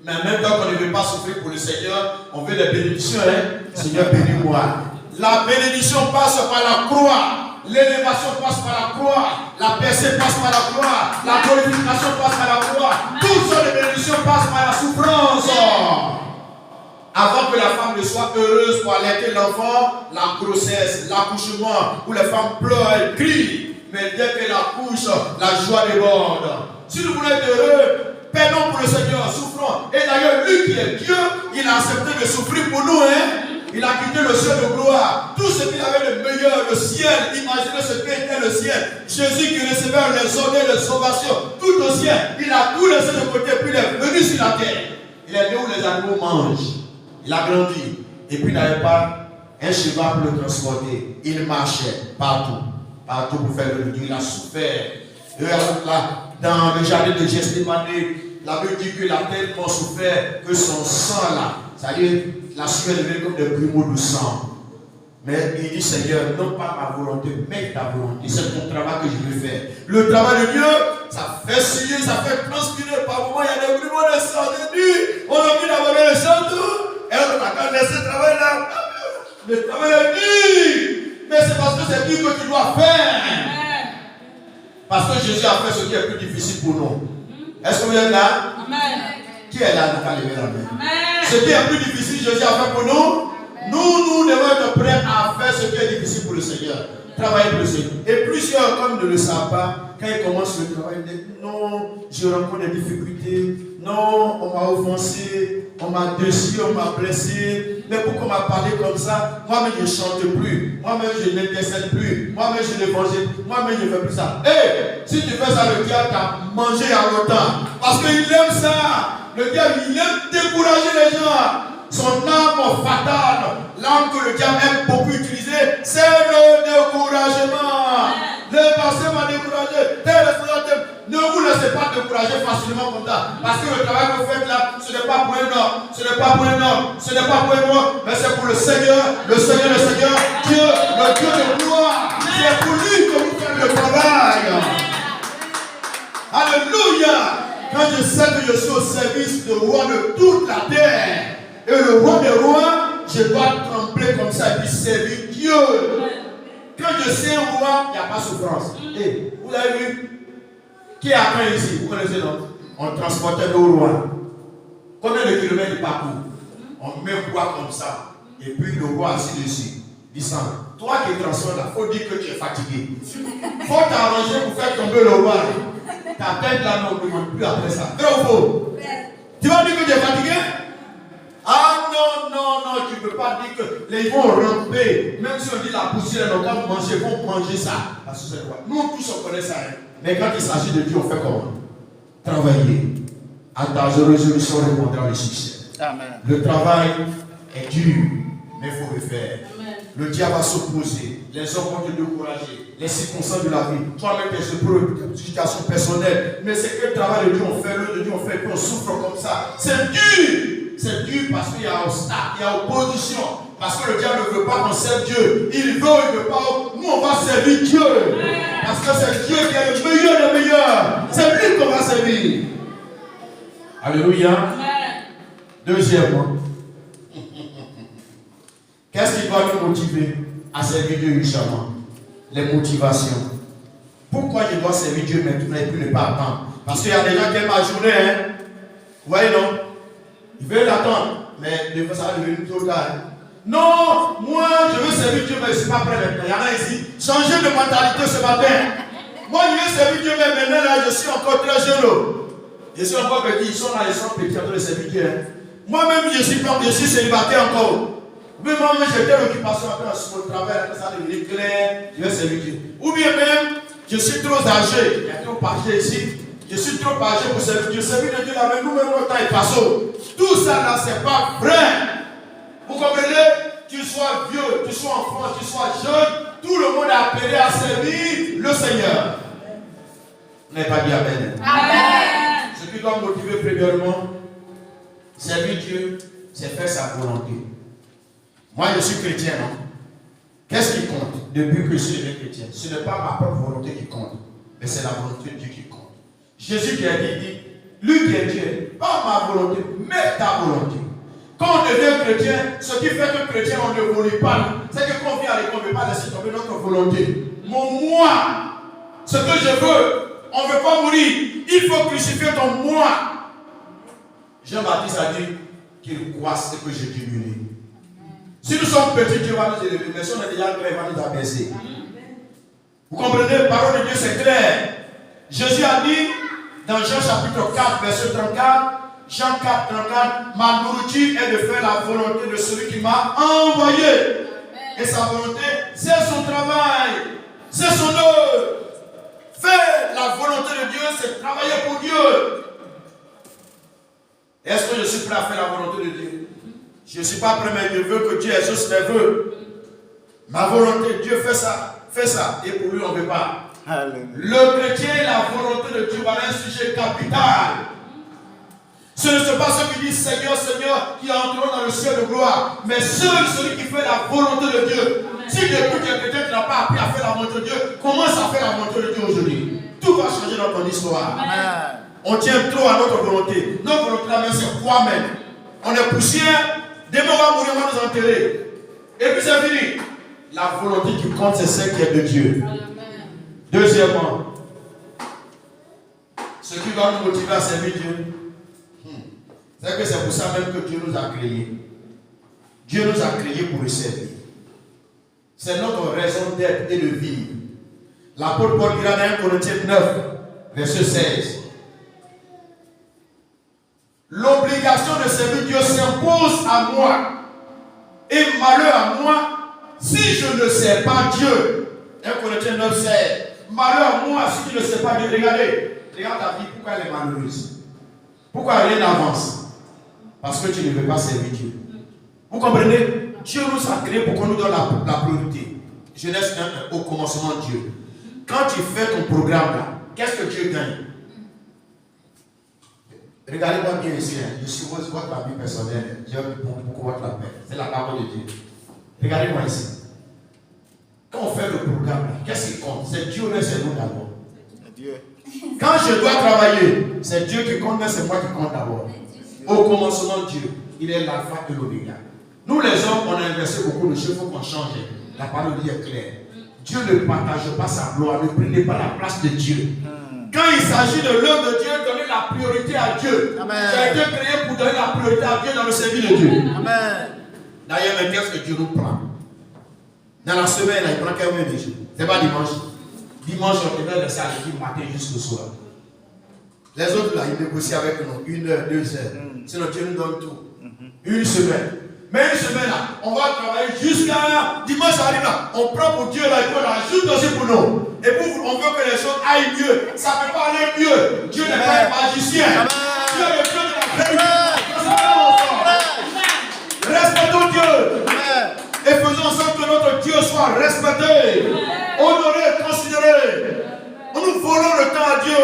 Mais en même temps qu'on ne veut pas souffrir pour le Seigneur, on veut des bénédictions, hein? Seigneur, bénis-moi. La bénédiction passe par la croix. L'élévation passe par la croix. La percée passe par la croix. La glorification passe par la croix. Toutes sortes de bénédictions passent par la souffrance. Avant que la femme ne soit heureuse pour allaiter l'enfant, la grossesse, l'accouchement, où les femmes pleurent, elles crient. Mais dès qu'elle accouche, la joie déborde. Si nous voulons être heureux, peinons pour le Seigneur, souffrons. Et d'ailleurs, lui qui est Dieu, il a accepté de souffrir pour nous, hein. Il a quitté le ciel de gloire. Tout ce qu'il avait de meilleur, le ciel. Imaginez ce qu'était le ciel. Jésus qui recevait les honneurs, les sauvations, tout au ciel. Il a tout laissé de côté, puis il est venu sur la terre. Il est né où les animaux mangent. Il a grandi. Et puis il n'avait pas un cheval pour le transporter. Il marchait partout. Partout pour faire le Dieu. Il a souffert. Et là, dans le jardin de Gethsémane, la Bible dit qu'il a tellement souffert que son sang là, c'est-à-dire la sueur est devenue comme des grumeaux de sang. Mais il dit, Seigneur, non pas ma volonté, mais ta volonté. C'est ton travail que je veux faire. Le travail de Dieu, ça fait suer, ça fait transpirer. Par moments, il y a des grumeaux de sang de nuit. On a vu d'abord le sang tout. Et on a quand laissé travailler là. Le travail est dur. Mais c'est parce que c'est Dieu que tu dois faire. Parce que Jésus a fait ce qui est plus difficile pour nous. Est-ce que vous êtes là? Amen. Qui est là? Nous allons lever la main. Ce qui est plus difficile, Jésus a fait pour nous. Nous devons être prêts à faire ce qui est difficile pour le Seigneur. Travailler pour le Seigneur. Et plusieurs, comme ne le savent pas, quand ils commencent le travail, ils disent non, je rencontre des difficultés. Non, on m'a offensé, on m'a déçu, on m'a blessé. Mais pourquoi on m'a parlé comme ça? Moi-même, je ne chante plus. Moi-même, je n'intercède plus. Moi-même, je n'évangile. Moi-même, je ne fais plus ça. Hé, si tu fais ça, le diable t'a mangé il y a longtemps. Parce qu'il aime ça. Le diable, il aime décourager les gens. Son arme fatale, l'arme que le diable aime beaucoup utiliser, c'est le découragement. Le passé m'a découragé. Ne vous laissez pas décourager facilement comme ça. Parce que le travail que vous faites là, ce n'est pas pour un homme, ce n'est pas pour un homme, ce n'est pas pour un homme, mais c'est pour le Seigneur, le Seigneur, le Seigneur, Dieu, le Dieu de gloire. C'est pour lui que vous faites le travail. Alléluia. Quand je sais que je suis au service du roi de toute la terre, et le roi des rois, je dois trembler comme ça et puis servir Dieu. Quand je sais un roi, il n'y a pas de souffrance. Et vous avez vu, qui est après ici? Vous connaissez donc? On transportait le roi. Combien de kilomètres il parcourt? On met un roi comme ça. Et puis le roi assis dessus. Disant, toi qui transportes là, il faut dire que tu es fatigué. Il faut t'arranger pour faire tomber le roi. Ta tête là ne demande plus après ça. Vrai ou faux? Tu vas dire que tu es fatigué? Ah non, tu ne peux pas dire que les vont ramper. Même si on dit la poussière, nos gars vont manger ça. Parce que c'est quoi? Nous tous on connaît ça. Hein? Mais quand il s'agit de Dieu, on fait comment? Travailler. À ta résolution répondra le succès. Amen. Le travail est dur, mais il faut le faire. Amen. Le diable va s'opposer. Les hommes vont te décourager. Les circonstances de la vie. Toi-même, tes épreuves, tes situations personnelles. Mais c'est que le travail de Dieu, on fait, le de Dieu, on fait, puis on souffre comme ça. C'est dur. C'est dur parce qu'il y a obstacle, il y a opposition. Parce que le diable ne veut pas qu'on serve Dieu. Il veut pas. Nous, on va servir Dieu. Parce que c'est Dieu qui est le meilleur des meilleurs. C'est lui qu'on va servir. Alléluia. Deuxièmement, qu'est-ce qui doit nous motiver à servir Dieu richement? Les motivations. Pourquoi je dois servir Dieu maintenant et puis ne pas attendre? Parce qu'il y a des gens qui aiment ma journée. Hein? Vous voyez, non? Ils veulent l'attendre, mais des fois ça va devenir trop tard. Non, moi je veux servir Dieu, mais je ne suis pas prêt maintenant. Il y en a ici. Changez de mentalité ce matin. Moi je veux servir Dieu, mais maintenant là, je suis encore très jeune. Je suis encore petit. Ils sont là, ils sont petits en train de servir Dieu. Hein. Moi-même, je suis célibataire encore. Mais moi-même, j'ai telle occupation sur mon travail, ça devient clair, je vais servir Dieu. Ou bien même, je suis trop âgé. Il y a trop âgé ici. Je suis trop âgé pour servir Dieu. Servir Dieu là, mais nous-mêmes, notre temps est passé. Tout ça là, c'est pas vrai. Vous comprenez? Tu sois vieux, tu sois enfant, tu sois jeune, tout le monde est appelé à servir le Seigneur. Vous n'avez pas dit Amen. Amen. Ce qui doit me motiver premièrement, servir Dieu, c'est faire sa volonté. Moi, je suis chrétien, non? Qu'est-ce qui compte depuis que je suis chrétien? Ce n'est pas ma propre volonté qui compte, mais c'est la volonté de Dieu qui compte. Jésus qui a dit, lui qui est Dieu, pas ma volonté, mais ta volonté. Quand on devient chrétien, ce qui fait que chrétien, on ne évolue pas. C'est que quand on vient à l'école, on ne veut pas laisser tomber notre volonté. Mon moi, ce que je veux, on ne veut pas mourir. Il faut crucifier ton moi. Jean-Baptiste a dit qu'il croisse et que je diminue. Si nous sommes petits, Dieu va nous élever. Mais si on est déjà grand, il va nous abaisser. Vous comprenez, la parole de Dieu, c'est clair. Jésus a dit, dans Jean chapitre 4, verset 34, Jean 4, 34, ma nourriture est de faire la volonté de celui qui m'a envoyé. Et sa volonté, c'est son travail, c'est son œuvre. Faire la volonté de Dieu, c'est travailler pour Dieu. Est-ce que je suis prêt à faire la volonté de Dieu? Je ne suis pas prêt, mais je veux que Dieu exauce mes vœux. Ma volonté, Dieu fait ça. Et pour lui, on ne veut pas. Le chrétien, la volonté de Dieu, voilà un sujet capital. Ce ne sont pas ceux qui disent Seigneur, Seigneur, qui entreront dans le ciel de gloire, mais celui qui fait la volonté de Dieu. Si depuis que tu es chrétien, tu n'as pas appris à faire la volonté de Dieu, commence à faire la volonté de Dieu aujourd'hui. Tout va changer dans ton histoire. Amen. On tient trop à notre volonté. Notre volonté, la même, c'est quoi même? On est poussière, demain on va mourir, on va nous enterrer. Et puis c'est fini. La volonté qui compte, c'est celle qui est de Dieu. Amen. Deuxièmement, ce qui va nous motiver à servir Dieu, c'est que c'est pour ça même que Dieu nous a créés. Dieu nous a créés pour le servir. C'est notre raison d'être et de vivre. L'apôtre Paul dira dans 1 Corinthiens 9, verset 16. L'obligation de servir Dieu s'impose à moi. Et malheur à moi si je ne sers pas Dieu. 1 Corinthiens 9, 16. Malheur à moi si tu ne sais pas Dieu. Regardez, regarde ta vie, pourquoi elle est malheureuse? Pourquoi rien n'avance? Parce que tu ne veux pas servir Dieu. Vous comprenez? Dieu nous a créés pour qu'on nous donne la priorité. Genèse 1, au commencement Dieu. Quand tu fais ton programme là, qu'est-ce que Dieu gagne? Regardez-moi bien ici, hein. Je suppose votre avis personnel. J'aime beaucoup votre appel. C'est la parole de Dieu. Regardez-moi ici. Quand on fait le programme, qu'est-ce qui compte? C'est Dieu, mais c'est nous d'abord. Quand je dois travailler, c'est Dieu qui compte, mais c'est moi qui compte d'abord. Au commencement, Dieu, il est l'alpha et l'oméga. Nous les hommes, on a inversé beaucoup de choses, il faut qu'on change. La parole de Dieu est claire. Dieu ne partage pas sa gloire, ne prenez pas la place de Dieu. Quand il s'agit de l'œuvre de Dieu, donnez la priorité à Dieu. Tu as été créé pour donner la priorité à Dieu dans le service de Dieu. Amen. D'ailleurs, mais qu'est-ce que Dieu nous prend? Dans la semaine, il prend combien de jours? C'est pas dimanche. Dimanche, on devait laisser à l'équipe matin jusqu'au soir. Les autres là, ils négocient avec nous 1 heure, 2 heures. Sinon Dieu nous donne tout. Une semaine. Mais une semaine là, on va travailler jusqu'à dimanche arrive là. On prend pour Dieu là, il faut l'ajoute aussi pour nous. Et pour on veut que les choses aillent mieux. Ça ne peut pas aller mieux. Dieu n'est pas un magicien. Dieu est le Dieu de la vérité. Respectons Dieu. Et faisons en sorte que notre Dieu soit respecté, honoré, considéré. Nous volons le temps à Dieu.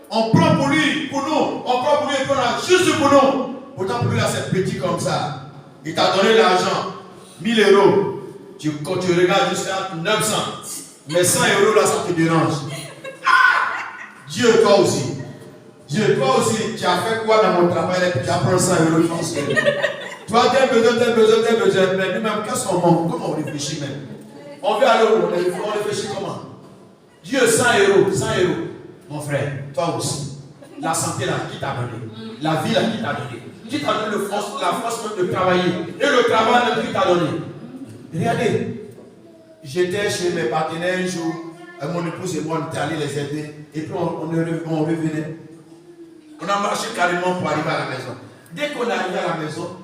On prend pour lui, pour nous. On prend pour lui et pour nous, juste pour nous. Pourtant pour lui là c'est petit comme ça. Il t'a donné l'argent, 1000 euros. Quand tu regardes jusqu'à 900. Mais 100 euros là ça te dérange. Dieu toi aussi. Dieu toi aussi. Tu as fait quoi dans mon travail et tu apprends 100 euros. Toi tu as besoin. Mais nous-mêmes qu'est-ce qu'on manque? Comment on réfléchit même? On veut aller où? On réfléchit comment? Dieu 100 euros. 100 euros. Mon frère, toi aussi. La santé là, qui t'a donné? La vie là, qui t'a donné? Qui t'a donné la force même de travailler? Et le travail même qui t'a donné? Regardez, j'étais chez mes partenaires un jour, mon épouse et moi, on était allés les aider, et puis on revenait. On a marché carrément pour arriver à la maison. Dès qu'on est arrivé à la maison,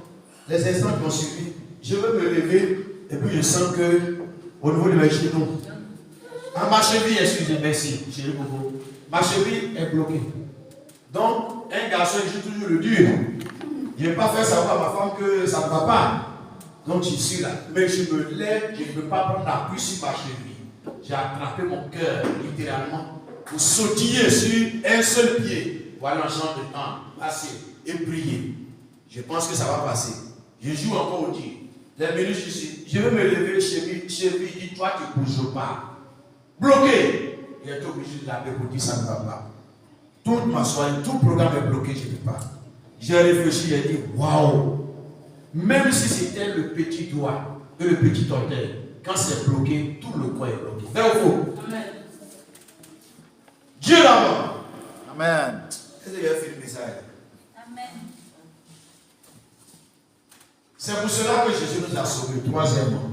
les instants qui ont suivi, je veux me lever, et puis je sens que, au niveau de mes genoux, ma cheville, excusez, merci, chérie Bobo. Ma cheville est bloquée. Donc, un garçon joue toujours le dur. Il ne veut pas faire savoir à ma femme que ça ne va pas. Donc, je suis là. Mais je me lève, je ne peux pas prendre l'appui sur ma cheville. J'ai attrapé mon cœur, littéralement, pour sautiller sur un seul pied. Voilà un genre de temps. Passer et prier. Je pense que ça va passer. Je joue encore au Dieu. Les minutes, je vais me lever, cheville, dit, toi, tu ne bouges pas. Bloqué. Il est obligé de l'appeler pour dire ça ne va pas. Toute ma soirée, tout le programme est bloqué, je ne peux pas. J'ai réfléchi, j'ai dit, waouh! Même si c'était le petit doigt et le petit orteil, quand c'est bloqué, tout le corps est bloqué. Vrai ou faux? Amen. Dieu là-bas. Amen. Est-ce que j'ai fait le message? Amen. C'est pour cela que Jésus nous a sauvés. Troisièmement,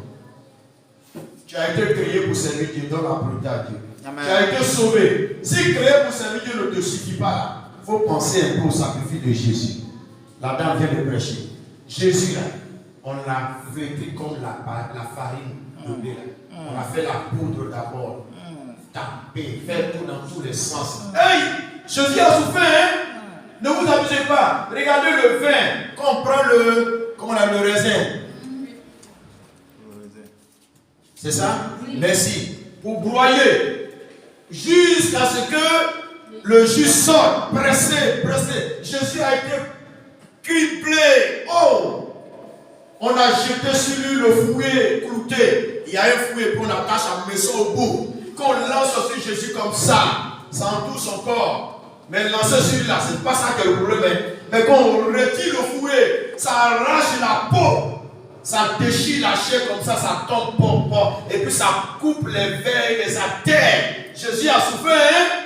tu as été créé pour servir Dieu, donne la priorité à Dieu. Amen. Tu as été sauvé. Si créé pour servir Dieu ne te suffit pas, il faut penser un peu au sacrifice de Jésus. La dame vient de prêcher. Jésus, là, on l'a fait comme la farine de blé. On a fait la poudre d'abord. Taper, faire tout dans tous les sens. Hey! Jésus a souffert, hein? Ne vous abusez pas. Regardez le vin, qu'on prend le raisin. C'est ça? Merci. Pour broyer. Jusqu'à ce que le jus sorte, pressé. Jésus a été criblé. Oh! On a jeté sur lui le fouet clouté. Il y a un fouet, puis on attache la maison au bout. Qu'on lance sur Jésus comme ça entoure son corps. Mais lancer sur lui là, c'est pas ça qui est le problème. Mais quand on retire le fouet, ça arrache la peau. Ça déchire la chair comme ça tombe, et puis ça coupe les veines et les artères. Jésus a souffert, hein?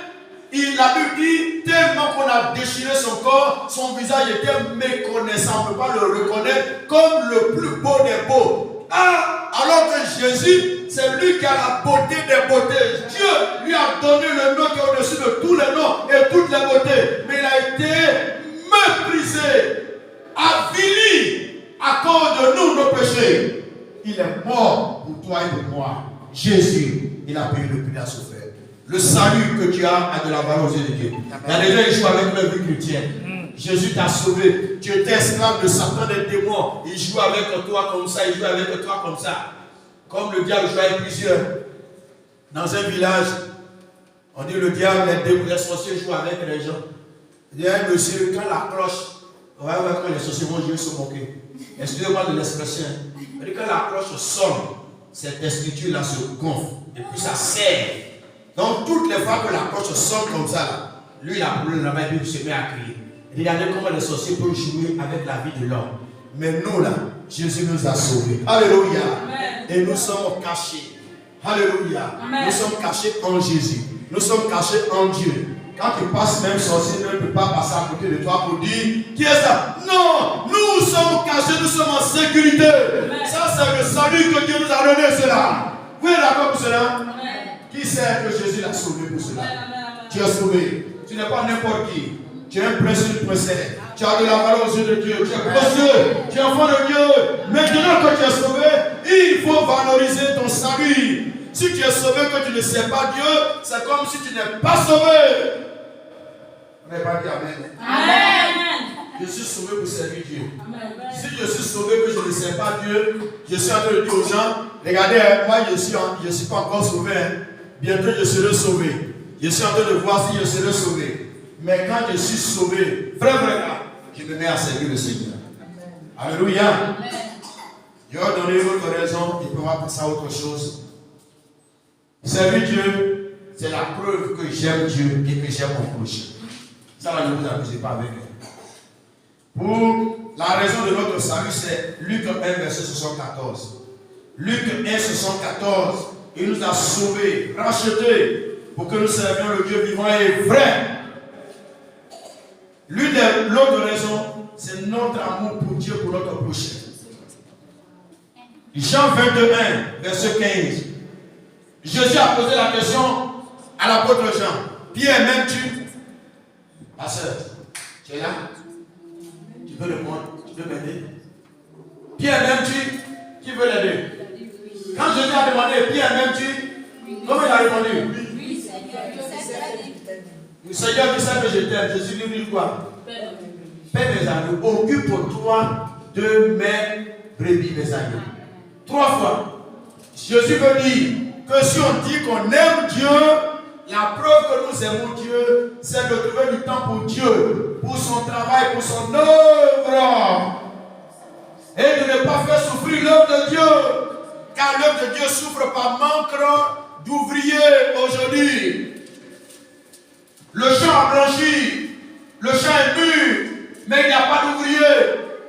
La Bible dit, tellement qu'on a déchiré son corps, son visage était méconnaissant. On ne peut pas le reconnaître comme le plus beau des beaux. Alors que Jésus, c'est lui qui a la beauté des beautés. Dieu lui a donné le nom qui est au-dessus de tous les noms et toutes les beautés. Mais il a été méprisé, avili à cause de nous, nos péchés. Il est mort pour toi et pour moi. Jésus, il a payé le prix, il a souffert. Le salut que tu as a de la valeur aux yeux de Dieu. Il y a des gens qui jouent avec leur vie chrétienne. Jésus t'a sauvé. Tu étais esclave de Satan, des démons. Il joue avec toi comme ça, il joue avec toi comme ça. Comme le diable joue avec plusieurs. Dans un village, on dit le diable, les sorciers jouent avec les gens. Il y a un monsieur, quand la cloche, ouais, quand les sorciers vont jouer se moquer. Excusez-moi de l'expression. Mais quand la cloche sonne, cette écriture-là se gonfle. Et puis ça serre. Donc, toutes les fois que la cloche sonne comme ça, là, lui, il a brûlé là-bas et puis il se met à crier. Regardez comment les sorciers peuvent jouer avec la vie de l'homme. Mais nous, là, Jésus nous a sauvés. Alléluia. Amen. Et nous sommes cachés. Alléluia. Amen. Nous sommes cachés en Jésus. Nous sommes cachés en Dieu. Quand tu passes, même sorcier ne peut pas passer à côté de toi pour dire qui est ça? Non, nous sommes cachés, nous sommes en sécurité. Amen. Ça, c'est le salut que Dieu nous a donné, cela. Vous êtes d'accord pour cela? Amen. Qui sait que Jésus l'a sauvé pour cela? Amen. Tu es sauvé. Tu n'es pas n'importe qui. Tu es un prince et une princesse. Tu as de la valeur aux yeux de Dieu. Tu es précieux. Tu es enfant de Dieu. Maintenant que tu es sauvé, il faut valoriser ton salut. Si tu es sauvé que tu ne sais pas Dieu, c'est comme si tu n'es pas sauvé. On n'est pas dit amen. Amen. Je suis sauvé pour servir Dieu. Amen. Si je suis sauvé que je ne sais pas Dieu, je suis en train de dire aux gens, regardez, moi je suis pas encore sauvé. Hein. Bientôt je serai sauvé. Je suis en train de voir si je serai sauvé. Mais quand je suis sauvé, frère, je me mets à servir le Seigneur. Alléluia. Je vais donner une autre raison, il pourra passer à autre chose. Servir Dieu, c'est la preuve que j'aime Dieu et que j'aime mon prochain. Ça va, ne vous abusez pas avec elle. Pour la raison de notre salut, c'est Luc 1, verset 74. Luc 1, 74, il nous a sauvés, rachetés, pour que nous servions le Dieu vivant et vrai. L'autre raison, c'est notre amour pour Dieu, pour notre prochain. Jean 22, 1, verset 15. Jésus a posé la question à l'apôtre Jean. Pierre, m'aimes-tu? Pasteur, tu es là? Tu peux répondre? Tu peux m'aider? Pierre, m'aimes-tu? Qui veut l'aider? Quand Jésus a demandé, Pierre, m'aimes-tu? Comment il a répondu? Oui, Seigneur. Le Seigneur qui sait que je t'aime. Jésus lui dit quoi? Père mes agneaux, occupe-toi de mes brebis, mes agneaux. 3 fois. Jésus veut dire que si on dit qu'on aime Dieu, la preuve que nous aimons Dieu, c'est de trouver du temps pour Dieu, pour son travail, pour son œuvre. Et de ne pas faire souffrir l'œuvre de Dieu. Car l'œuvre de Dieu souffre par manque d'ouvriers aujourd'hui. Le champ a blanchi, le champ est mûr, mais il n'y a pas d'ouvriers.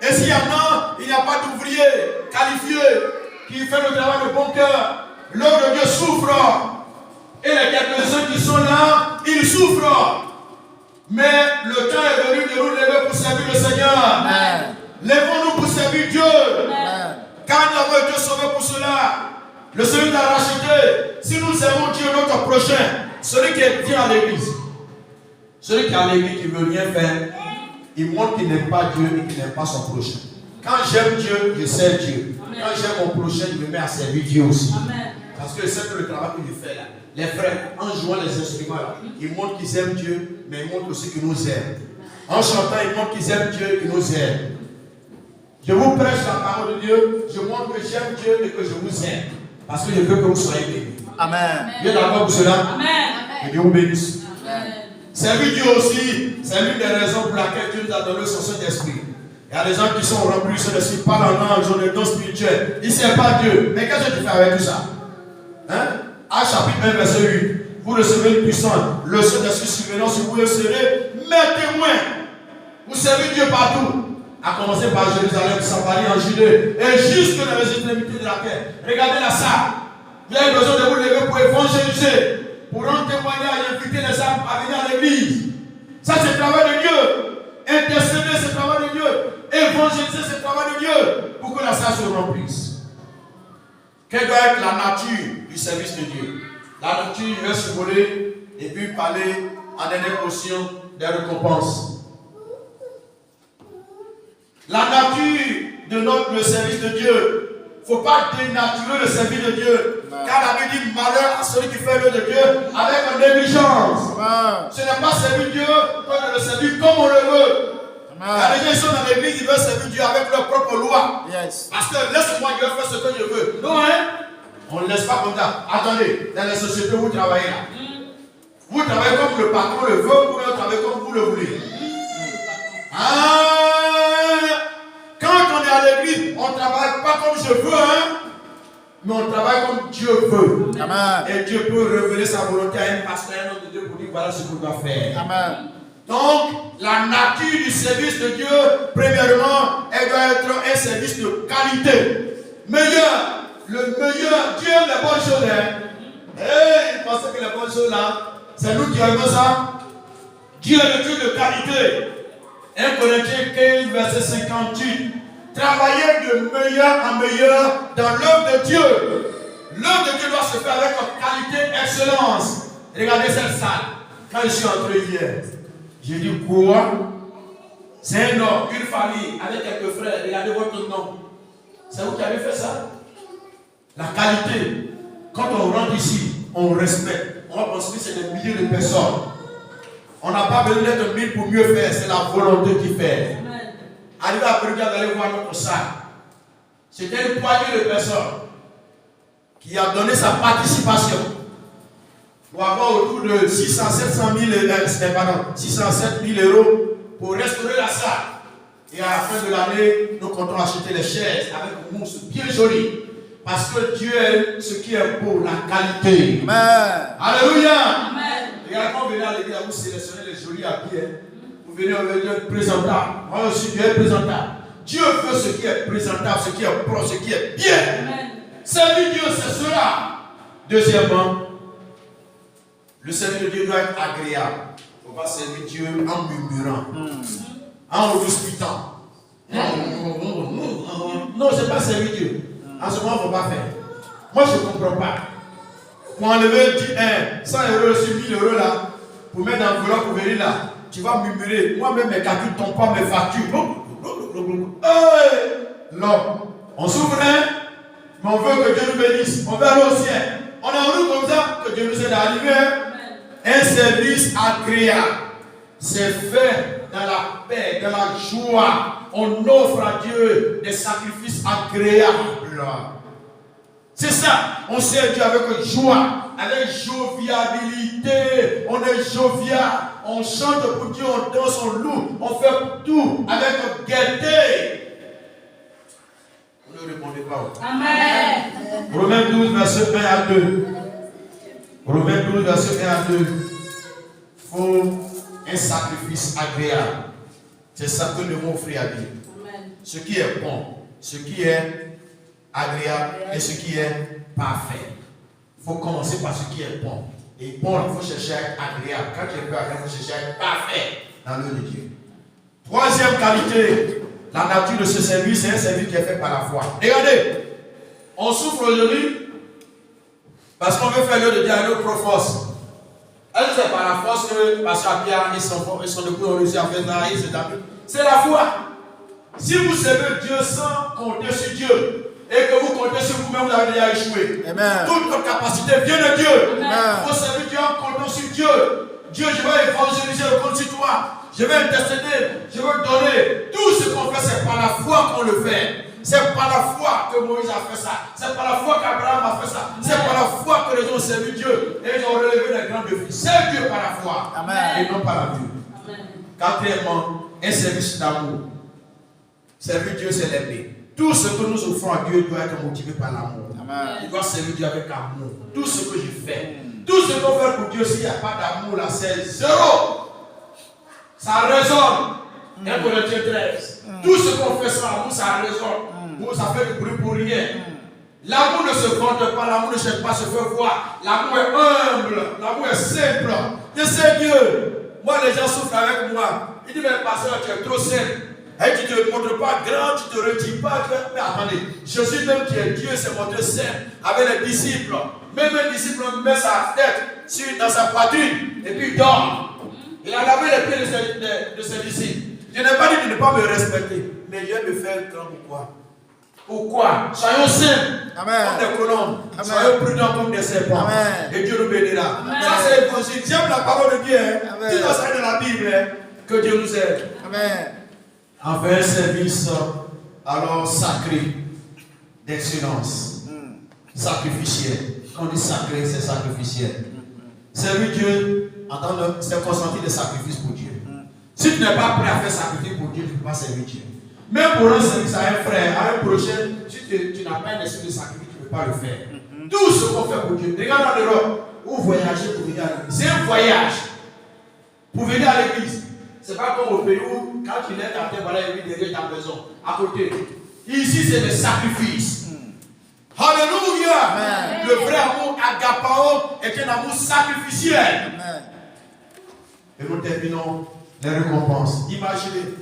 Et s'il y en a, il n'y a pas d'ouvriers qualifiés qui fait le travail de bon cœur. L'œuvre de Dieu souffre. Et les quelques-uns qui sont là, ils souffrent. Mais le temps est venu de nous lever pour servir le Seigneur. Lèvons-nous pour servir Dieu. Car nous avons été sauvés pour cela. Le Seigneur nous a rachetés. Si nous aimons Dieu, notre prochain, celui qui vient à l'église, celui qui est à l'église qui ne veut rien faire, il montre qu'il n'aime pas Dieu et qu'il n'aime pas son prochain. Quand j'aime Dieu, je sers Dieu. Amen. Quand j'aime mon prochain, je me mets à servir Dieu aussi. Amen. Parce que c'est le travail que je fais là. Les frères, en jouant les instruments là, ils montrent qu'ils aiment Dieu, mais ils montrent aussi qu'ils nous aiment. En chantant, ils montrent qu'ils aiment Dieu et qu'ils nous aiment. Je vous prêche la parole de Dieu, je montre que j'aime Dieu et que je vous aime. Parce que je veux que vous soyez bénis. Amen. Dieu est d'accord pour cela? Amen. Que Dieu vous bénisse. Servir Dieu aussi, c'est l'une des raisons pour laquelle Dieu nous a donné son Saint-Esprit. Il y a des gens qui sont remplis du Saint-Esprit, parlent en langue, ils ont des dons spirituels. Ils ne servent pas Dieu. Mais qu'est-ce que tu fais avec tout ça? Hein? Actes chapitre 1, verset 8. Vous recevez une puissance. Le Saint-Esprit survenant sur vous, serez mes témoins. Vous servez Dieu partout. À commencer par Jérusalem, Samarie, en Judée, et jusque dans les extrémités de la terre. Regardez la salle. Vous avez besoin de vous lever pour évangéliser, pour rendre témoignage et inviter les âmes à venir à l'église. Ça, c'est le travail de Dieu. Intercéder, c'est le travail de Dieu. Évangéliser, c'est le travail de Dieu. Pour que la salle se remplisse. Quelle doit être la nature du service de Dieu? La nature, il va se voler et puis parler en dernière portion des récompenses. La nature de le service de Dieu. Il ne faut pas dénaturer le service de Dieu. Non. Car la Bible dit malheur à celui qui fait l'œuvre de Dieu avec négligence. Ce n'est pas servir Dieu que de le servir comme on le veut. Car les gens sont dans l'église, ils veulent servir Dieu avec leur propre loi. Parce que laisse-moi Dieu faire ce que je veux. Non, hein? On ne laisse pas comme ça. Attendez, dans les sociétés où vous travaillez là, vous travaillez comme le patron le veut, ou vous travaillez comme vous le voulez. Quand on est à l'église, on ne travaille pas comme je veux, hein, mais on travaille comme Dieu veut. Amen. Et Dieu peut révéler sa volonté à un pasteur, un homme de Dieu pour dire voilà ce qu'on doit faire. Amen. Donc, la nature du service de Dieu, premièrement, elle doit être un service de qualité. Meilleur, le meilleur, Dieu aime les bonnes choses. Hein? Il pensait que les bonnes choses là, c'est nous qui aimons ça. Dieu est le Dieu de qualité. 1 Corinthiens 15, verset 58. Travaillez de meilleur en meilleur dans l'œuvre de Dieu. L'œuvre de Dieu doit se faire avec qualité, excellence. Regardez cette salle. Quand je suis entré hier, j'ai dit quoi? C'est un homme, une famille, avec quelques frères. Regardez votre nom. C'est vous qui avez fait ça? La qualité. Quand on rentre ici, on respecte. On va penser que c'est des milliers de personnes. On n'a pas besoin d'être 1000 pour mieux faire. C'est la volonté qui fait. Arrivé à Pérugia, vous allez voir notre salle. C'était une poignée de personnes qui a donné sa participation pour avoir autour de 607 000 euros pour restaurer la salle. Et à la fin de l'année, nous comptons acheter les chaises avec une mousse bien jolie. Parce que Dieu aime ce qui est beau, la qualité. Amen. Alléluia. Amen. Regarde, quand vous venez à l'église, vous sélectionnez les jolis habits. Vous venez avec Dieu présentable. Moi aussi, Dieu est présentable. Dieu veut ce qui est présentable, ce qui est propre, ce qui est bien. Amen. Servir Dieu, c'est cela. Deuxièmement, le service de Dieu doit être agréable. On va servir Dieu en murmurant, en disputant. Non, c'est pas servir Dieu. En ce moment, il ne faut pas faire. Moi, je ne comprends pas. Pour enlever 100 euros sur 1000 euros là, pour mettre dans l'enveloppe pour venir là, tu vas murmurer. Moi-même, mes calculs ne tombent pas, mes factures. L'homme, on s'ouvre, mais on veut que Dieu nous bénisse. On veut aller au ciel. On est en route comme ça, que Dieu nous aide à arriver. Un service agréable. C'est fait dans la paix, dans la joie. On offre à Dieu des sacrifices agréables. C'est ça. On sert Dieu avec joie, avec jovialité. On est jovial. On chante pour Dieu, on danse, on loue. On fait tout avec gaieté. Vous ne répondez pas. Amen. Romains 12, verset 1 à 2. Romains 12, verset 1 à 2. Il faut un sacrifice agréable. C'est ça que nous devons offrir à Dieu. Amen. Ce qui est bon, ce qui est agréable et ce qui est parfait. Il faut commencer par ce qui est bon. Et bon, il faut chercher à être agréable. Quand tu es peu agréable, il faut chercher à être parfait dans l'œuvre de Dieu. Troisième qualité, la nature de ce service, c'est un service qui est fait par la foi. Regardez, on souffre aujourd'hui parce qu'on veut faire l'œuvre de Dieu à notre propre force. Est-ce que c'est par la force que Pasteur Pierre et son époux ont réussi à faire ça? C'est la foi. Si vous servez Dieu sans compter sur Dieu et que vous comptez sur vous-même, vous avez déjà échoué. Amen. Toute votre capacité vient de Dieu. Amen. Il faut servir Dieu en comptant sur Dieu. Dieu, je vais évangéliser le compte sur toi. Je vais intercéder. Je vais donner. Tout ce qu'on fait, c'est par la foi qu'on le fait. C'est par la foi que Moïse a fait ça. C'est par la foi qu'Abraham a fait ça. C'est par la foi que les gens ont servi Dieu. Et ils ont relevé les grands défis. C'est Dieu par la foi. Amen. Et non par la vue. Quatrièmement, un service d'amour. Servir Dieu, c'est l'aimer. Tout ce que nous offrons à Dieu doit être motivé par l'amour. Amen. Il doit servir Dieu avec amour. Tout ce que je fais, tout ce qu'on fait pour Dieu, s'il n'y a pas d'amour là, c'est zéro. Ça résonne. 1 Corinthiens 13. Tout ce qu'on fait sans amour, ça résonne. Ça fait du bruit pour rien. L'amour ne se vante pas, l'amour ne cherche pas à se faire voir. L'amour est humble, l'amour est simple. Je sais Dieu. Moi, les gens souffrent avec moi. Ils disent, mais pasteur, tu es trop simple. Et tu ne te montres pas grand, tu ne te retires pas. Mais attendez, Jésus même qui est Dieu s'est montré simple avec les disciples. Même un disciple met sa tête dans sa poitrine et puis il dort. Il a lavé les pieds de ses disciples. Je n'ai pas dit de ne pas me respecter, mais je vais me faire grand ou quoi? Pourquoi? Soyons simples comme des colombes. Soyons prudents comme des serpents. Amen. Et Dieu nous bénira. Amen. Ça c'est l'évangile. J'aime la parole de Dieu. Amen. Tout ça dans la Bible. Que Dieu nous aide. Amen. Enfin, un service alors sacré d'excellence. Sacrificiel. Quand on dit sacré, c'est sacrificiel. Servir Dieu, c'est consentir des sacrifices pour Dieu. Si tu n'es pas prêt à faire sacrifice pour Dieu, tu ne peux pas servir Dieu. Même pour un service à un frère, à un prochain, si tu n'as pas un esprit de sacrifice, tu ne peux pas le faire. Tout ce qu'on fait pour Dieu. Regarde en Europe, où voyager pour venir à l'église. C'est un voyage pour venir à l'église. C'est pas comme au pays où, quand tu lèves ta tête, voilà, il est derrière ta maison, à côté. Ici, c'est des sacrifices. Alléluia. Amen. Le vrai amour agapao est un amour sacrificiel. Amen. Et nous terminons les récompenses. Imaginez,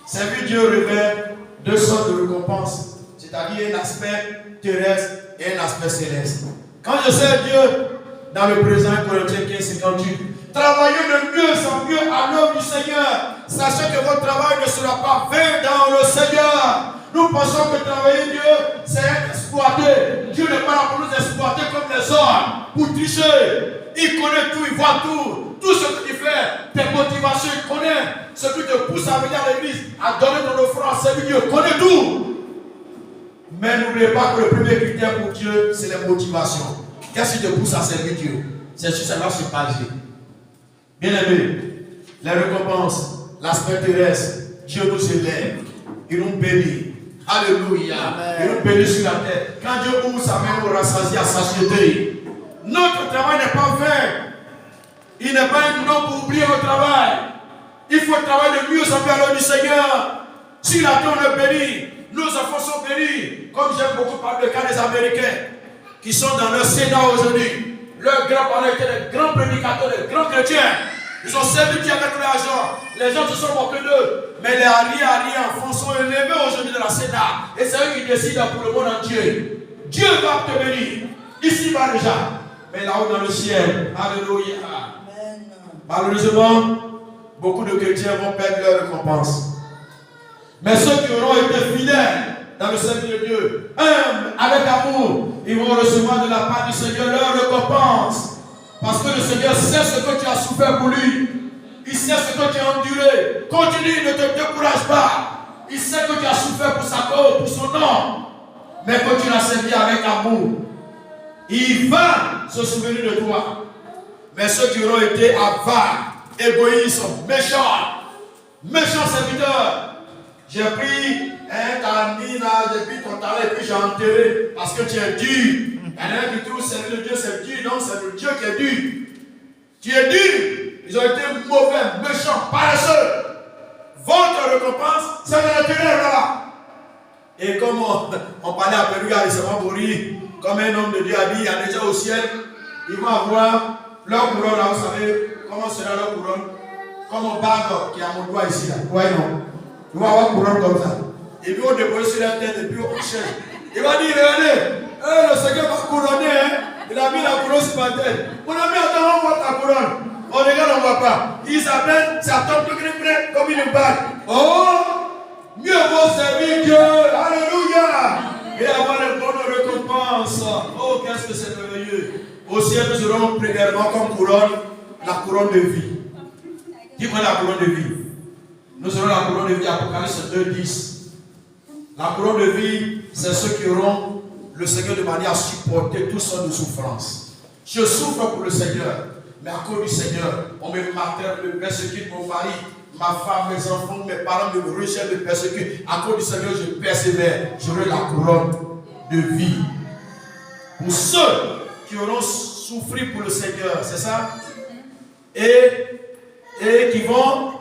servir Dieu révèle deux sortes de récompenses, c'est-à-dire un aspect terrestre et un aspect céleste. Quand je sers Dieu, dans le présent, Corinthiens 15:58, travaillez de mieux en mieux à l'œuvre du Seigneur. Sachez que votre travail ne sera pas vain dans le Seigneur. Nous pensons que travailler Dieu, c'est être exploité. Dieu n'est pas là pour nous exploiter comme les hommes, pour tricher. Il connaît tout, il voit tout. Tout ce que tu fais, tes motivations, il connaît. Ce qui te pousse à venir à l'église, à donner ton offrande, à servir Dieu, il connaît tout. Mais n'oubliez pas que le premier critère pour Dieu, c'est les motivations. Qu'est-ce qui te pousse à servir Dieu? C'est sûr, ça va se passer. Bien aimé, les récompenses, l'aspect terrestre, Dieu nous élève, il nous bénit. Alléluia. Amen. Il nous bénit sur la terre. Quand Dieu ouvre sa main, nous rassasie à satiété. Notre travail n'est pas vain. Il n'est pas un nom pour oublier le travail. Il faut travailler de mieux en mieux à l'œuvre du Seigneur. Si la terre est bénie, nos enfants sont bénis. Comme j'aime beaucoup parler du cas des Américains qui sont dans leur Sénat aujourd'hui. Leurs grands-parents étaient des grands prédicateurs, des grands chrétiens. Ils ont servi Dieu avec l'argent. Les gens se sont moqués d'eux. Mais les arrière-enfants sont élevés aujourd'hui dans la Sénat. Et c'est eux qui décident pour le monde entier. Dieu va te bénir. Ici-bas déjà. Mais là-haut dans le ciel. Alléluia. Amen. Malheureusement, beaucoup de chrétiens vont perdre leur récompense. Mais ceux qui auront été fidèles dans le service de Dieu, avec amour, ils vont recevoir de la part du Seigneur leur récompense. Parce que le Seigneur sait ce que tu as souffert pour lui. Il sait ce que tu as enduré. Continue, ne te décourage pas. Il sait que tu as souffert pour sa cause, pour son nom. Mais quand tu l'as servi avec amour, il va se souvenir de toi. Mais ceux qui auront été avares, égoïstes, méchants serviteurs, j'ai pris ta mine, j'ai pris ton talent et puis j'ai enterré parce que tu es dur. Il y en a un qui trouve servir le Dieu, c'est dur. Non, c'est le Dieu qui est dur. Tu es dur. Ils ont été mauvais, méchants, paresseux. Votre récompense, c'est de l'intérieur là. Et comme on parlait à Péruga récemment pour rire, comme un homme de Dieu a dit, il y a déjà au ciel, ils vont avoir leur couronne là, vous savez, comment sera leur couronne? Comme un bague qui a mon doigt ici là. Ouais, non. Ils vont avoir couronne comme ça. Et puis on dépose sur la tête et puis on cherche. Il va dire, regardez, le Seigneur m'a couronné, hein. Il a mis la couronne sur ma tête. Mon ami, attends, on voit ta couronne. On regarde, on ne voit pas. Il s'appelle, ça tombe tout près comme une bague. Oh, mieux vaut servir Dieu. Alléluia. Et avoir les bonnes récompenses. Oh, qu'est-ce que c'est merveilleux. Au ciel, nous aurons premièrement comme couronne la couronne de vie. Qui prend la couronne de vie? Nous aurons la couronne de vie, Apocalypse 2:10. La couronne de vie, c'est ceux qui auront le Seigneur de manière à supporter toutes sortes de souffrances. Je souffre pour le Seigneur, mais à cause du Seigneur, on me maltraite, me persécute, mon mari, ma femme, mes enfants, mes parents me rejettent, me persécutent. À cause du Seigneur, je persévère. J'aurai la couronne de vie. Pour ceux qui auront souffert pour le Seigneur, c'est ça? Et qui vont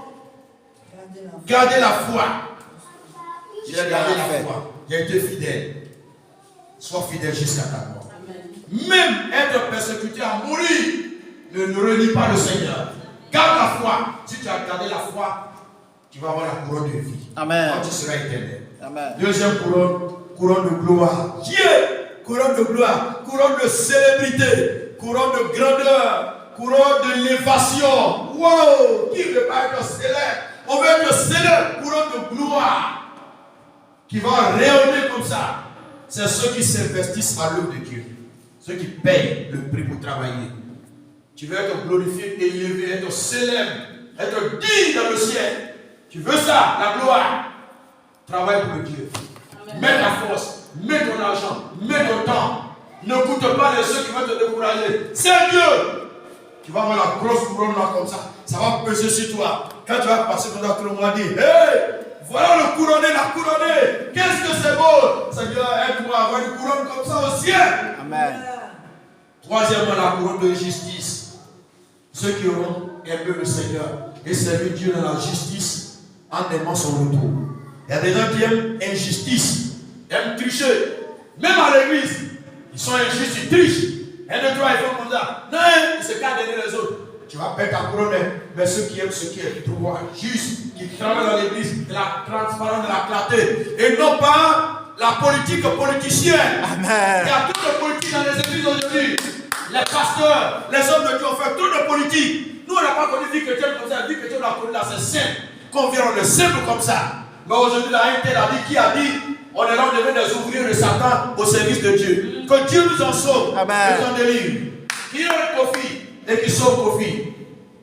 garder la foi. J'ai gardé la foi. J'ai été fidèle. Sois fidèle jusqu'à ta mort. Même être persécuté à mourir, ne renie pas le Seigneur. Garde la foi. Si tu as gardé la foi, tu vas avoir la couronne de vie. Amen. Quand tu seras éternel. Amen. Deuxième couronne, couronne de gloire. Dieu, couronne de gloire, couronne de célébrité, couronne de grandeur, couronne de l'élévation. Wow! Qui ne veut pas être célèbre? On veut être célèbre, couronne de gloire. Qui va rayonner comme ça. C'est ceux qui s'investissent à l'œuvre de Dieu. Ceux qui payent le prix pour travailler. Tu veux être glorifié, élevé, être célèbre, être digne dans le ciel. Tu veux ça, la gloire. Travaille pour Dieu. Amen. Mets ta force, mets ton argent, mets ton temps. Ne coûte pas les ceux qui vont te décourager. C'est Dieu. Tu vas avoir la grosse couronne là comme ça. Ça va peser sur toi. Quand tu vas passer comme ça, tout le monde va dire, hey, voilà le couronné, la couronnée. Qu'est-ce que c'est beau. Seigneur, aide-moi à avoir une couronne comme ça au ciel. Amen. Troisièmement, la couronne de justice. Ceux qui auront aimé le Seigneur et servi Dieu dans la justice en aimant son retour. Il y a des gens qui aiment injustice, aiment tricher. Même à l'église, ils sont injustes, ils trichent. Un de trois, ils font comme ça. Non, ils se cachent derrière les autres. Tu vas perdre ta couronne. Mais ceux qui aiment ce qui est droit, juste, qui travaillent dans l'église, de la transparence, de la clarté, et non pas la politique politicienne. Amen. Il y a toute la politique dans les églises aujourd'hui. Les pasteurs, les hommes de Dieu ont fait toute la politique. Nous, on n'a pas connu vie chrétienne comme ça. Vie chrétienne, on a connu là, c'est simple. Qu'on vient, on est simple comme ça. Mais aujourd'hui, la NT a dit, qui a dit, on est là, on devient des ouvriers de Satan au service de Dieu. Que Dieu nous en sauve, nous en délivre. Qui ont le Kofi et qui sauve Kofi.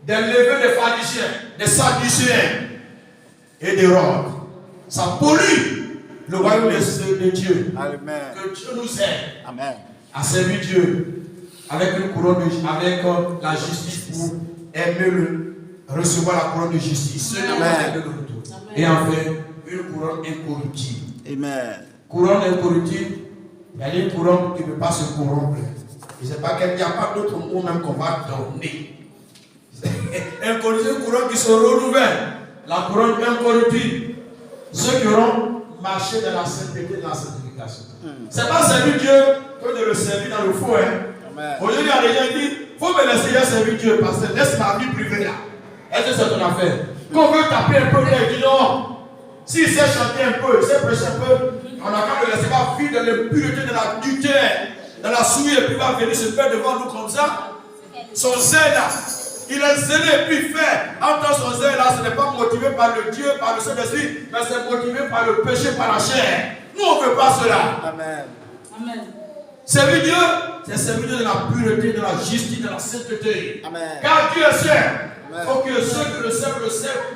Des levées des pharisiens, des sadducéens et des rocs. Ça pollue le royaume de Dieu. Amen. Que Dieu nous aide. Amen. À servir Dieu avec une couronne avec la justice pour aimer recevoir la couronne de justice. Amen. Et enfin, une couronne incorruptible. Amen. Couronne incorruptible, il y a une couronne qui ne peut pas se corrompre. Il n'y a pas d'autre mot même qu'on va donner. Une couronne qui se renouvelle. La couronne incorruptible. Ceux qui auront marché dans la sainteté de la sanctification. Ce n'est pas servir Dieu que de le servir dans le faux. Aujourd'hui, il y a des gens qui disent, il faut me laisser servir Dieu parce que laisse ma vie privée là. Est-ce que c'est ton affaire? Qu'on veut taper un peu, il dit non. S'il sait chanter un peu, il sait prêcher un peu, on n'a qu'à le laisser pas vivre dans l'impureté, de la dureté, dans la souille, et puis il va venir se faire devant nous comme ça. Son zèle là, il est zélé et puis il fait. En tant son zèle là, ce n'est pas motivé par le Dieu, par le Saint-Esprit, mais c'est motivé par le péché, par la chair. Nous, on ne veut pas cela. Amen. Amen. Servir Dieu, c'est servir Dieu de la pureté, de la justice, de la sainteté. Amen. Car Dieu est saint. Il faut que ceux qui le servent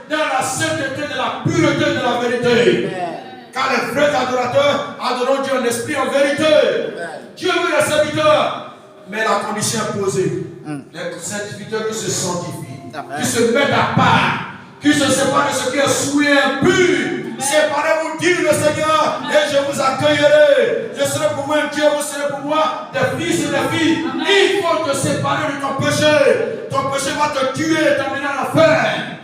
dans la sainteté, de la pureté, de la vérité. Amen. Car les vrais adorateurs adorent Dieu en esprit, en vérité. Amen. Dieu veut les serviteurs, mais la condition est posée. Les serviteurs qui se sanctifient, qui se mettent à part, qui se séparent de ce qui est souillé, impur. Séparez-vous, dit le Seigneur, et je vous accueillerai. Je serai pour vous un Dieu, vous serez pour moi des fils et des filles. Amen. Il faut te séparer de ton péché. Ton péché va te tuer, t'amener à l'enfer.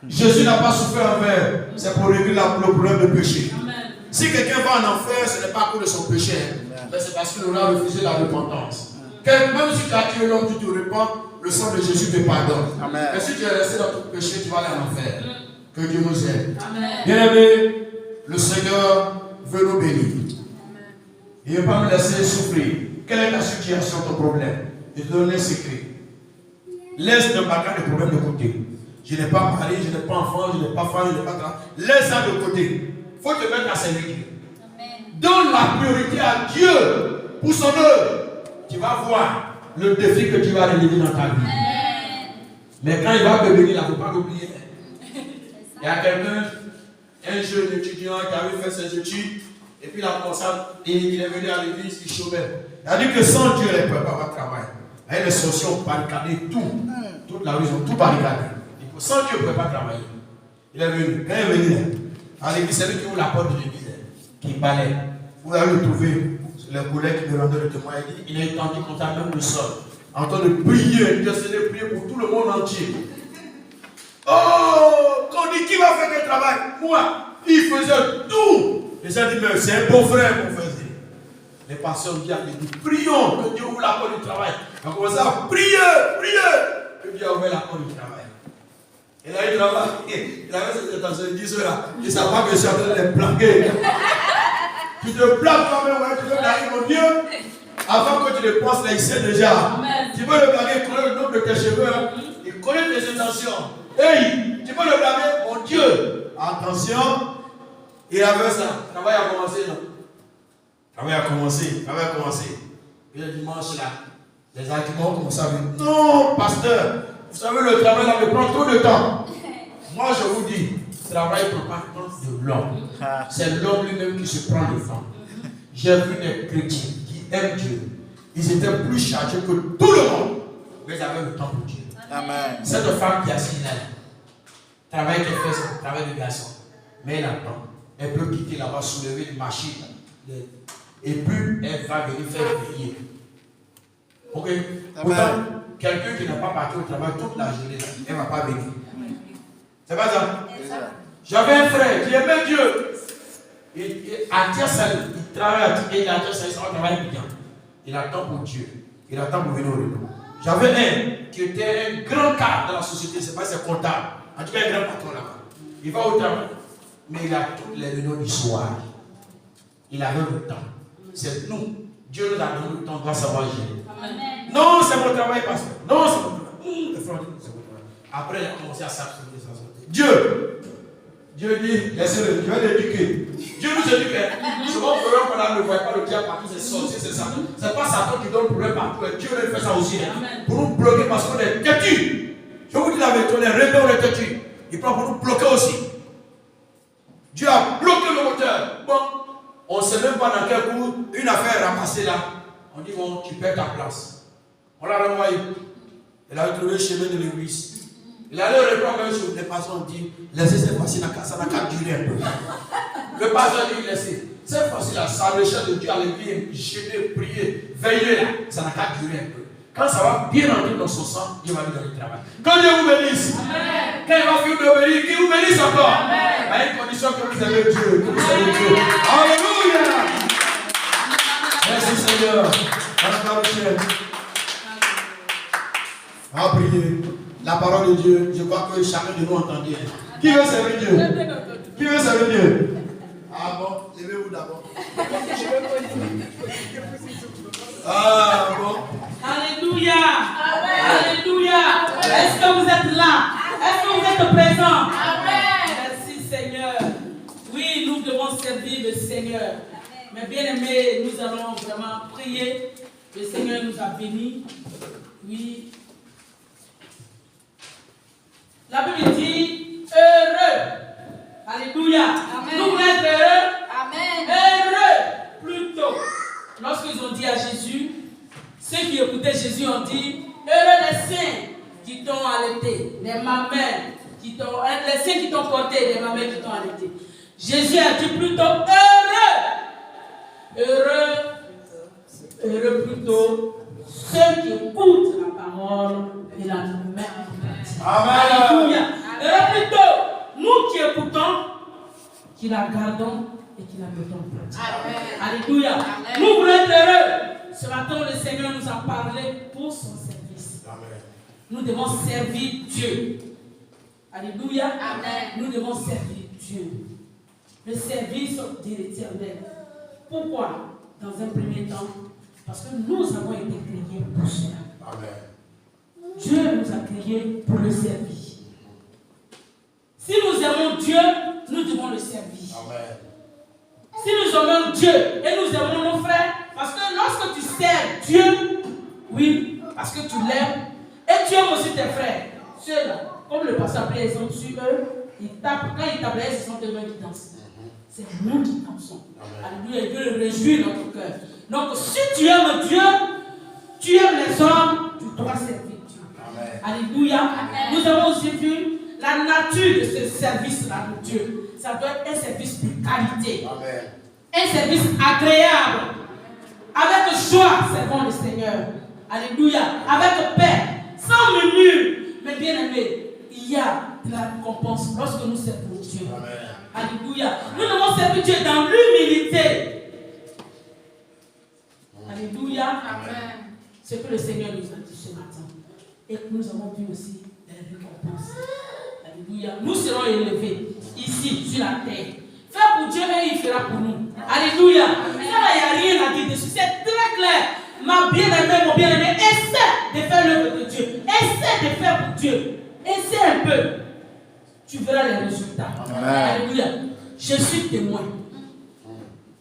Jésus n'a pas souffert enfer, c'est pour régler le problème de péché. Amen. Si quelqu'un va en enfer, ce n'est pas à cause de son péché, mais c'est parce qu'il aura refusé la repentance. Même si tu as tué l'homme, tu te repens, le sang de Jésus te pardonne. Amen. Mais si tu es resté dans ton péché, tu vas aller en enfer. Que Dieu nous aide. Bien-aimé, le Seigneur veut nous bénir. Il ne veut pas nous laisser souffrir. Quelle est ta situation, ton problème? Je te donne un secret. Laisse ne pas de problème de côté. Je n'ai pas mari, je n'ai pas enfant, je n'ai pas femme, je n'ai pas travail. Laisse ça de côté. Il faut te mettre à servir Dieu. Donne la priorité à Dieu pour son œuvre. Tu vas voir le défi que tu vas relever dans ta vie. Mais quand il va te bénir, il ne faut pas l'oublier. Il y a quelqu'un, un jeune étudiant qui avait fait ses études, et puis il a commencé, il est venu à l'église, il chômait. Il a dit que sans Dieu, il ne pouvait pas avoir de travail. Et les sorciers ont barricadé tout. Toute la rue, ils ont tout barricadé. Sans Dieu, il ne pouvait pas travailler. Il est venu. Quand il est venu, à l'église, c'est lui qui ouvre la porte de l'église, qui balaye. Vous allez le trouver, les collègues qui me rendaient le témoin, il est étendu comme ça, même le sol, en train de prier, intercéder, prier pour tout le monde entier. Oh, quand on dit qui va faire quel travail? Moi, il faisait tout. Les gens disent, mais c'est un beau frère qu'on faisait. Les pasteurs disent, prions, que Dieu ouvre la porte du travail. On commence à prier, que Dieu ouvre la porte du travail. Et là, il travaille, il avait cette intention, il dit cela. Il ne savait pas que je suis en train de les plaquer. Tu te plaques toi-même, ouais, tu veux plaquer mon Dieu. Avant que tu le penses, là, il sait déjà. Amen. Tu veux le plaquer, il connaît le nombre de tes cheveux, hein. Il connaît tes intentions. Hey, tu peux le blâmer, mon Dieu. Attention, il avait ça. Le travail a commencé, non? Le travail a commencé. Et le dimanche, là, les arguments ont commencé à venir. Non, pasteur, vous savez, le travail là me prend trop de temps. Moi, je vous dis, le travail ne prend pas le temps de l'homme. C'est l'homme lui-même qui se prend le temps. J'ai vu des chrétiens qui aiment Dieu. Ils étaient plus chargés que tout le monde, mais ils avaient le temps pour Dieu. Amen. Cette femme qui est assise là, le travail qu'elle fait, c'est le travail de garçon. Mais elle attend. Elle peut quitter là-bas, soulever une machine. Et puis, elle va venir faire veiller. Ok? Pourtant, quelqu'un qui n'a pas parti au travail toute la journée, elle ne va pas venir. C'est pas ça? J'avais un frère qui aimait Dieu. À Tiassali, il travaille et à Tiassali, ça travaille bien. Il attend pour Dieu. Il attend pour venir au renom. J'avais un qui était un grand cadre dans la société, c'est pas c'est comptable. En tout cas, un grand patron là-bas. Il va au travail. Mais il a toutes les réunions du soir. Il avait le temps. C'est nous. Dieu nous a donné le temps, on doit savoir gérer. Non, c'est mon travail, pasteur. Non, c'est mon travail. C'est mon travail. Après, il a commencé à s'abstenir. Dieu dit, laissez-le, Dieu va l'éduquer. Dieu nous éduque. Souvent, le problème qu'on a, ne voit pas le diable partout, c'est sorcier, c'est ça. C'est pas Satan qui donne le problème partout. Dieu fait ça aussi. Pour nous bloquer parce qu'on est têtus. Je vous dis la vérité, on est rebelles, on est têtus. Il prend pour nous bloquer aussi. Dieu a bloqué le moteur. Bon, on ne sait même pas dans quel coup une affaire est ramassée là. On dit, bon, tu perds ta place. On l'a renvoyé. Il a retrouvé le chemin de l'église. Il allait reprendre un jour. Les pasteurs ont dit, laissez cette fois-ci, ça n'a qu'à durer un peu. Le pasteur dit, laissez. Cette fois-ci, là, ça recherche de Dieu, aller bien, jeûner, prier, veiller là. Ça n'a qu'à durer un peu. Quand ça va bien entrer dans son sang, Dieu va lui donner le travail. Quand Dieu vous bénisse, quand il va finir de bénir, qu'il vous bénisse encore. À une condition que vous avez Dieu. Que vous avez Dieu. Alléluia. Merci Seigneur. On va prier. La parole de Dieu, je crois que chacun de nous entend bien. Qui veut servir Dieu? Qui veut servir Dieu? Ah bon, levez-vous d'abord. Ah bon. Alléluia. Alléluia. Est-ce que vous êtes là? Est-ce que vous êtes présents? Merci Seigneur. Oui, nous devons servir le Seigneur. Mais bien aimés, nous allons vraiment prier. Le Seigneur nous a bénis. Oui. La Bible dit heureux. Alléluia. Amen. Nous voulons être heureux. Amen. Heureux plutôt. Lorsqu'ils ont dit à Jésus, ceux qui écoutaient Jésus ont dit heureux les saints qui t'ont allaité, les mamelles qui t'ont, les saints qui t'ont porté, les mamelles qui t'ont allaité. Jésus a dit plutôt heureux plutôt ceux qui écoutent la parole et la mettent en pratique. Alléluia. Heureux plutôt nous qui écoutons, qui la gardons et qui la mettons en pratique. Alléluia. Nous voulons être heureux. Ce matin, le Seigneur nous a parlé pour son service. Amen. Nous devons servir Dieu. Alléluia. Amen. Nous devons servir Dieu. Le service de l'Éternel. Pourquoi? Dans un premier temps, parce que nous avons été créés pour cela. Amen. Dieu nous a créés pour le servir. Si nous aimons Dieu, nous devons le servir. Amen. Si nous aimons Dieu et nous aimons nos frères, parce que lorsque tu sers Dieu, oui, parce que tu l'aimes, et tu aimes aussi tes frères, ceux-là, comme le pasteur a pris exemple sur eux, ils tapent, quand ils tapent, ce sont eux qui dansent. C'est nous qui dansons. Alléluia, Dieu le réjouit notre cœur. Donc, si tu aimes Dieu, tu aimes les hommes, tu dois servir Dieu. Amen. Alléluia. Amen. Nous avons aussi vu la nature de ce service-là de Dieu. Ça doit être un service de qualité. Amen. Un service agréable. Avec joie, servons le Seigneur. Alléluia. Avec paix. Sans murmure. Mais bien aimé, il y a de la récompense lorsque nous servons Dieu. Amen. Alléluia. Nous devons servir Dieu dans l'humilité. Alléluia. Amen. Ce que le Seigneur nous a dit ce matin. Et que nous avons vu aussi des récompenses. Alléluia. Nous serons élevés ici, sur la terre. Faire pour Dieu et il fera pour nous. Alléluia. Ça, il n'y a rien à dire dessus. C'est très clair. Ma bien-aimée, mon bien-aimé, essaie de faire l'œuvre de Dieu. Essaie de faire pour Dieu. Essaie un peu. Tu verras les résultats. Amen. Alléluia. Je suis témoin.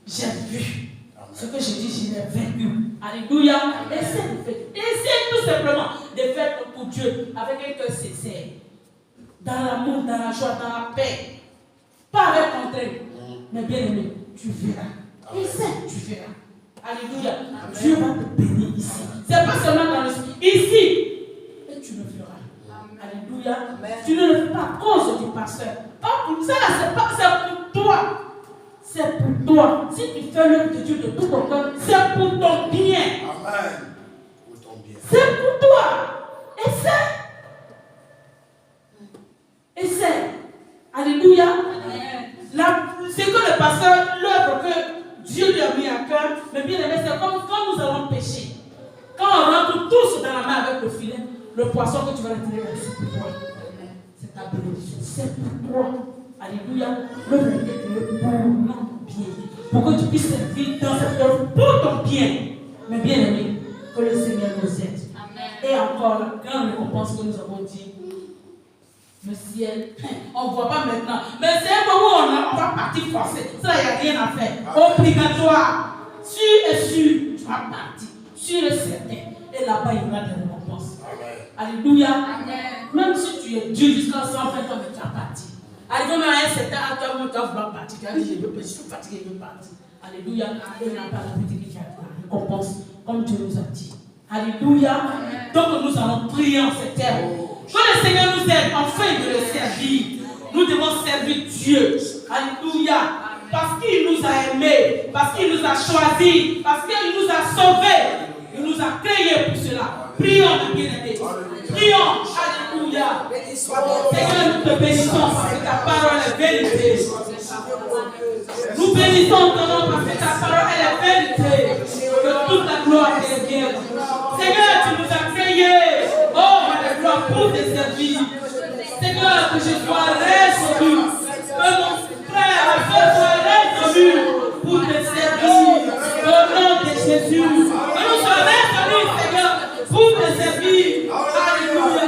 J'ai vu. Ce que je dis, je l'ai vécu. Alléluia. Essaie de faire. Essaie tout simplement de faire pour Dieu avec un cœur sincère. Dans l'amour, dans la joie, dans la paix. Pas avec contrainte. Mais bien aimé, tu verras. Essaie, tu verras. Alléluia. Dieu va te bénir ici. C'est pas seulement dans le ici. Et tu le feras. Alléluia. Tu ne le fais pas à cause du pasteur. Pas pour ça, c'est pour toi. C'est pour toi. Si tu fais l'œuvre de Dieu de tout ton cœur, c'est pour ton bien. Amen. Pour ton bien. C'est pour toi. Essaie. Alléluia. C'est que le pasteur, l'œuvre que Dieu lui a mis à cœur, mais bien aimé, c'est comme quand nous allons pêcher. Quand on rentre tous dans la main avec le filet, le poisson que tu vas retirer, c'est pour toi. C'est ta bénédiction. C'est pour toi. Alléluia. L'œuvre est créée pour notre bien. Pour que tu puisses servir dans cette œuvre pour ton bien. Mais bien aimé, que le Seigneur nous aide. Et encore, la grande récompense que nous avons dit, le ciel, on ne voit pas maintenant. Mais c'est un moment où on va partir forcer. Ça, il n'y a rien à faire. Obligatoire. Sûr et sûr, tu vas partir. Sûr et certain. Et là-bas, il y aura des récompenses. Alléluia. Même si tu es Dieu jusqu'à 120 ans, mais tu vas partir. Arrivé même à un certain âge, tu vas vouloir partir. Tu vas dire, je suis fatigué, je veux partir. Alléluia. Et il n'y a pas la petite qui a la récompense, comme Dieu nous a dit. Alléluia. Donc nous allons prier en ces termes. Que le Seigneur nous aide enfin de le servir. Nous devons servir Dieu. Alléluia. Parce qu'il nous a aimés, parce qu'il nous a choisis, parce qu'il nous a sauvés. Il nous a créés pour cela. Prions, bien-aimés. Prions. Alléluia. Seigneur, nous te bénissons parce que ta parole est vérité. Nous bénissons ton nom parce que ta parole est vérité. Que toute la gloire te revienne. Seigneur, tu nous as créés. Oh, la gloire pour te servir. Seigneur, que je sois résolu. Que mon frère, ma soeur soit résolu pour te servir. Au nom de Jésus. Que nous soyons résolus, Seigneur, pour te servir. Alléluia.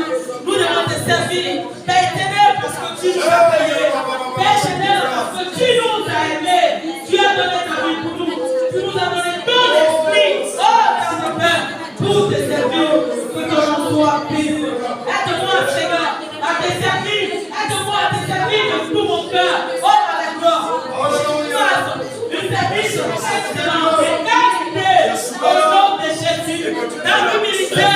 Nous devons te servir. Père éternel, parce que tu nous as payés. Père éternel, parce que tu nous as aimés. Tu as donné ta vie pour nous. Tu nous as donné ton esprit. Oh, dans nos cœurs, pour te servir. Que ton nom soit béni. Aide-moi, Seigneur, à te servir. Aide-moi à te servir de tout mon cœur. Oh, à la gloire. Une service excellent. Au nom de Jésus. Dans l'humilité,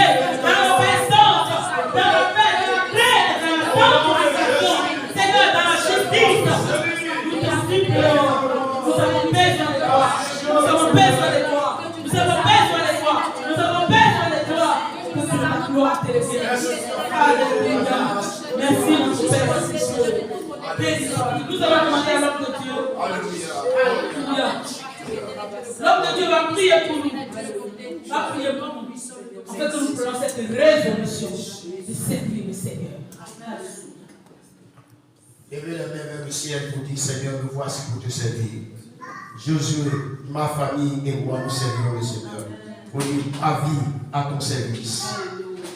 dans l'obéissance, dans la paix, dans la paix, dans la sanctification. Seigneur, dans la justice. Nous te supplions. Nous avons besoin de toi. Nous avons besoin de toi. Nous avons besoin de toi. Nous avons besoin de toi. Que la gloire te revienne. Alléluia. Merci, mon Père. Nous allons demander à l'homme de Dieu. Alléluia. L'homme de Dieu va prier pour nous. Va prier pour nous. Afin que nous prenons cette résolution de servir le Seigneur. Levez la main vers le ciel pour dire, Seigneur, nous voici pour te servir. Josué, ma famille et moi, nous servirons le Seigneur. Pour dire ma vie à ton service.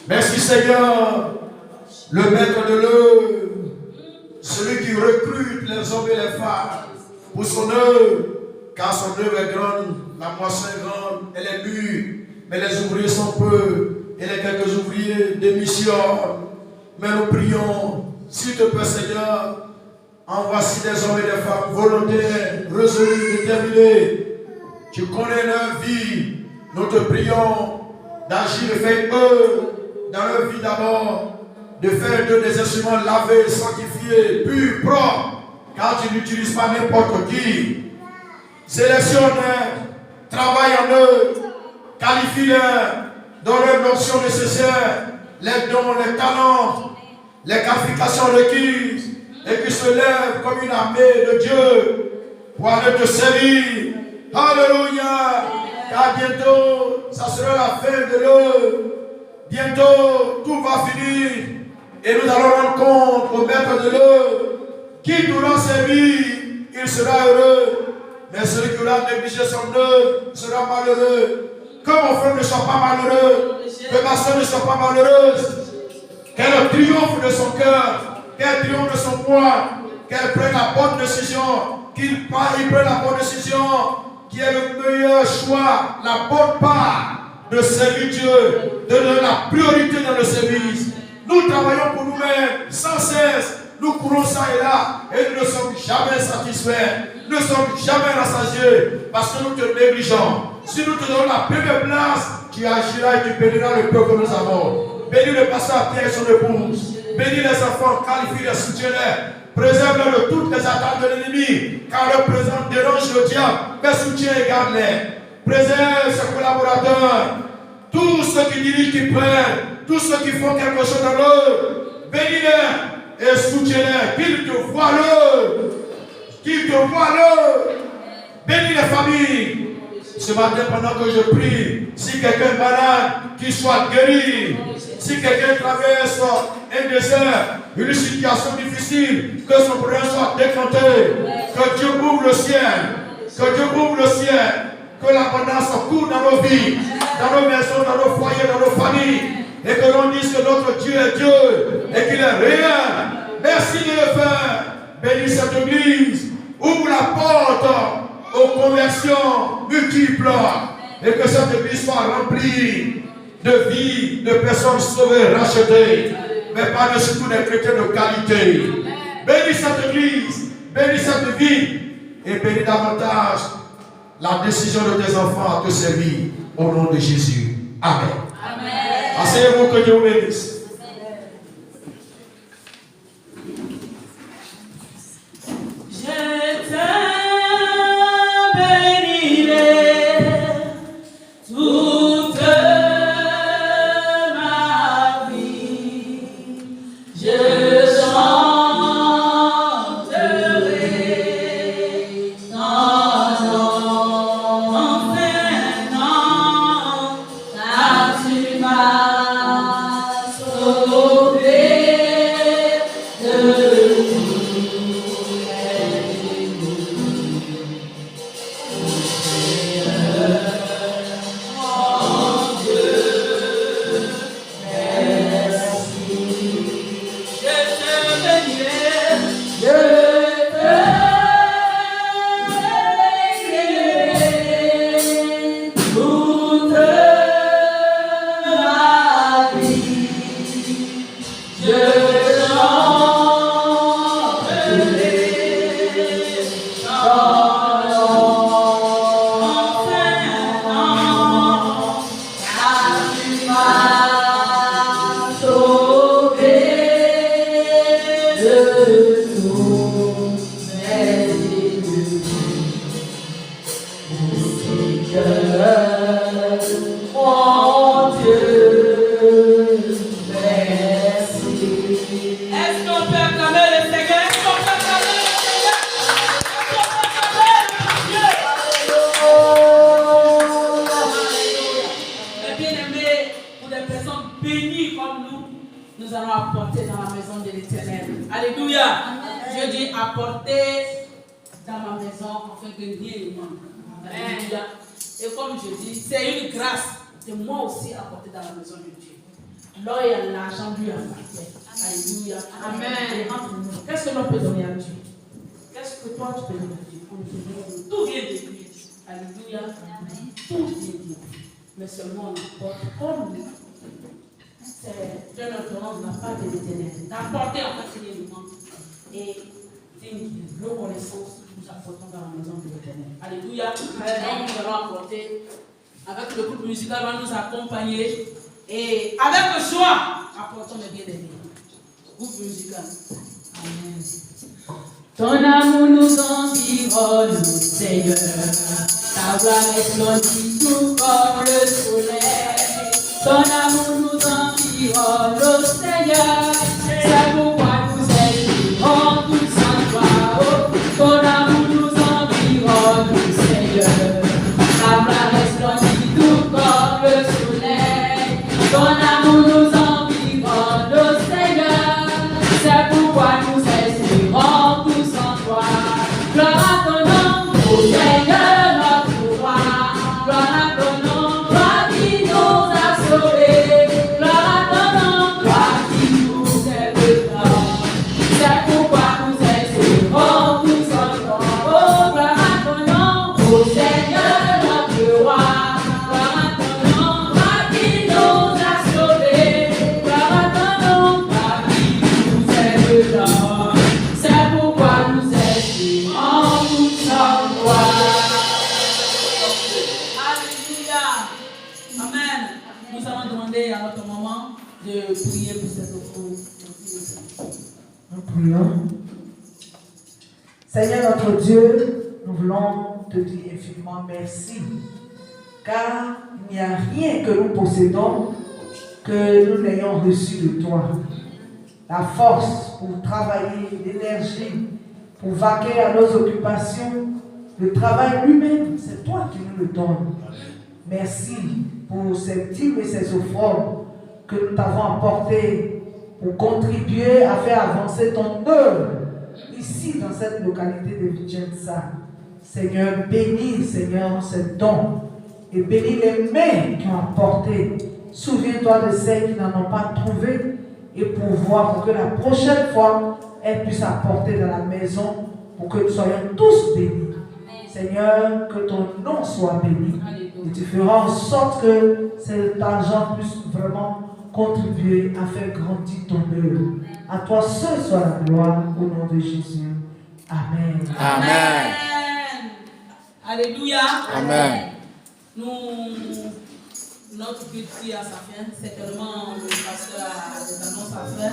Merci Seigneur, le maître de l'œuvre, celui qui recrute les hommes et les femmes pour son œuvre, car son œuvre est grande, la moisson est grande, elle est mûre, mais les ouvriers sont peu, et les quelques ouvriers démissionnent. Mais nous prions, s'il te plaît Seigneur, envoie des hommes et des femmes volontaires, résolus, déterminés. Tu connais leur vie, nous te prions d'agir et faire œuvre dans leur vie d'abord, de faire d'eux des instruments lavés, sanctifiés, purs, propres, car tu n'utilises pas n'importe qui. Sélectionne-les, travaille en eux, qualifie-les, donne-leur l'option nécessaire, les dons, les talents, les qualifications requises, et qu'ils se lèvent comme une armée de Dieu pour aller te servir. Alléluia! Car bientôt, ça sera la fin de l'œuvre. Bientôt, tout va finir. Et nous allons rendre compte au maître de l'œuvre qui nous rend servir, il sera heureux. Mais celui qui aura négligé son œuvre sera malheureux. Que mon frère ne soit pas malheureux, que ma soeur ne soit pas malheureuse. Qu'elle triomphe de son cœur, qu'elle triomphe de son poids, qu'elle prenne la bonne décision, qu'il prenne la bonne décision, qui est le meilleur choix, la bonne part de servir Dieu, de donner la priorité dans le service. Nous travaillons pour nous-mêmes sans cesse. Nous courons ça et là et nous ne sommes jamais satisfaits. Nous ne sommes jamais rassasiés parce que nous te négligeons. Si nous te donnons la première place, tu agiras et tu béniras le peuple que nous avons. Bénis le pasteur Pierre et son épouse. Bénis les enfants, qualifie-les, soutiens-les. Préserve-les de toutes les attaques de l'ennemi, car le présent dérange le diable, mais soutiens et garde-les. Préserve ses collaborateurs, tous ceux qui dirigent, qui prennent, tous ceux qui font quelque chose dans eux. Bénis-les et soutiens-les, qu'ils te voient qu'ils te voient. Bénis les familles. Ce matin, pendant que je prie, si quelqu'un est malade, qu'il soit guéri. Si quelqu'un traverse un désert, une situation difficile, que son problème soit décanté. Que Dieu ouvre le ciel. Que Dieu ouvre le ciel. Que l'abondance coule dans nos vies, dans nos maisons, dans nos foyers, dans nos familles. Et que l'on dise que notre Dieu est Dieu et qu'il est réel. Merci de le faire. Bénis cette église. Ouvre la porte aux conversions multiples. Et que cette église soit remplie de vie, de personnes sauvées, rachetées. Mais par surtout des chrétiens de qualité. Bénis cette église. Bénis cette vie. Et bénis davantage la décision de tes enfants à te servir. Au nom de Jésus. Amen. Amen. Asseyez-vous, que Dieu vous bénisse. Mais seulement on apporte comme c'est de l'autorance de la part de l'Éternel. D'apporter en fait l'élément et digne de reconnaissance que nous apportons dans la maison de l'Éternel. Alléluia. Donc nous allons apporter avec le groupe musical va nous accompagner et avec le choix apportons le bien-aimé. Groupe musical. Amen. Ton amour nous environne, Seigneur. Ta gloire resplendit tout comme le soleil. Ton amour nous environne, Seigneur. C'est pourquoi nous espérons tous en toi. Ton amour nous environne, Seigneur. Ta gloire resplendit tout comme le soleil. Ton amour nous environne, Seigneur. C'est pourquoi nous espérons tous en toi. Gloire à ton nom, ô Seigneur, notre roi. Gloire à ton nom, toi qui nous as sauvés. Gloire à ton nom, toi qui nous aimes tant. C'est pourquoi nous espérons tous en toi. Oh, gloire à ton nom, ô Seigneur, notre roi. Gloire à ton nom, toi qui nous as sauvés. Gloire à ton nom, toi qui nous aimes tant. C'est pourquoi nous espérons tous en toi. Alléluia. Amen. Nous allons demander à notre maman de prier pour cette offrande. Prions. Seigneur notre Dieu, nous voulons te dire infiniment merci, car il n'y a rien que nous possédons que nous n'ayons reçu de toi. La force pour travailler, l'énergie pour vaquer à nos occupations, le travail lui-même, c'est toi qui nous le donnes. Merci pour ces dîmes et ces offrandes que nous t'avons apportées pour contribuer à faire avancer ton œuvre ici dans cette localité de Vicenza. Seigneur, bénis, Seigneur, ces dons et bénis les mains qui ont apporté. Souviens-toi de celles qui n'en ont pas trouvé et pour que la prochaine fois, elles puissent apporter dans la maison pour que nous soyons tous bénis. Seigneur, que ton nom soit béni. Et tu feras en sorte que cet argent puisse vraiment contribuer à faire grandir ton œuvre. À toi seul soit la gloire au nom de Jésus. Amen. Amen. Alléluia. Amen. Notre culte à sa fin, certainement le pasteur a des annonces à faire.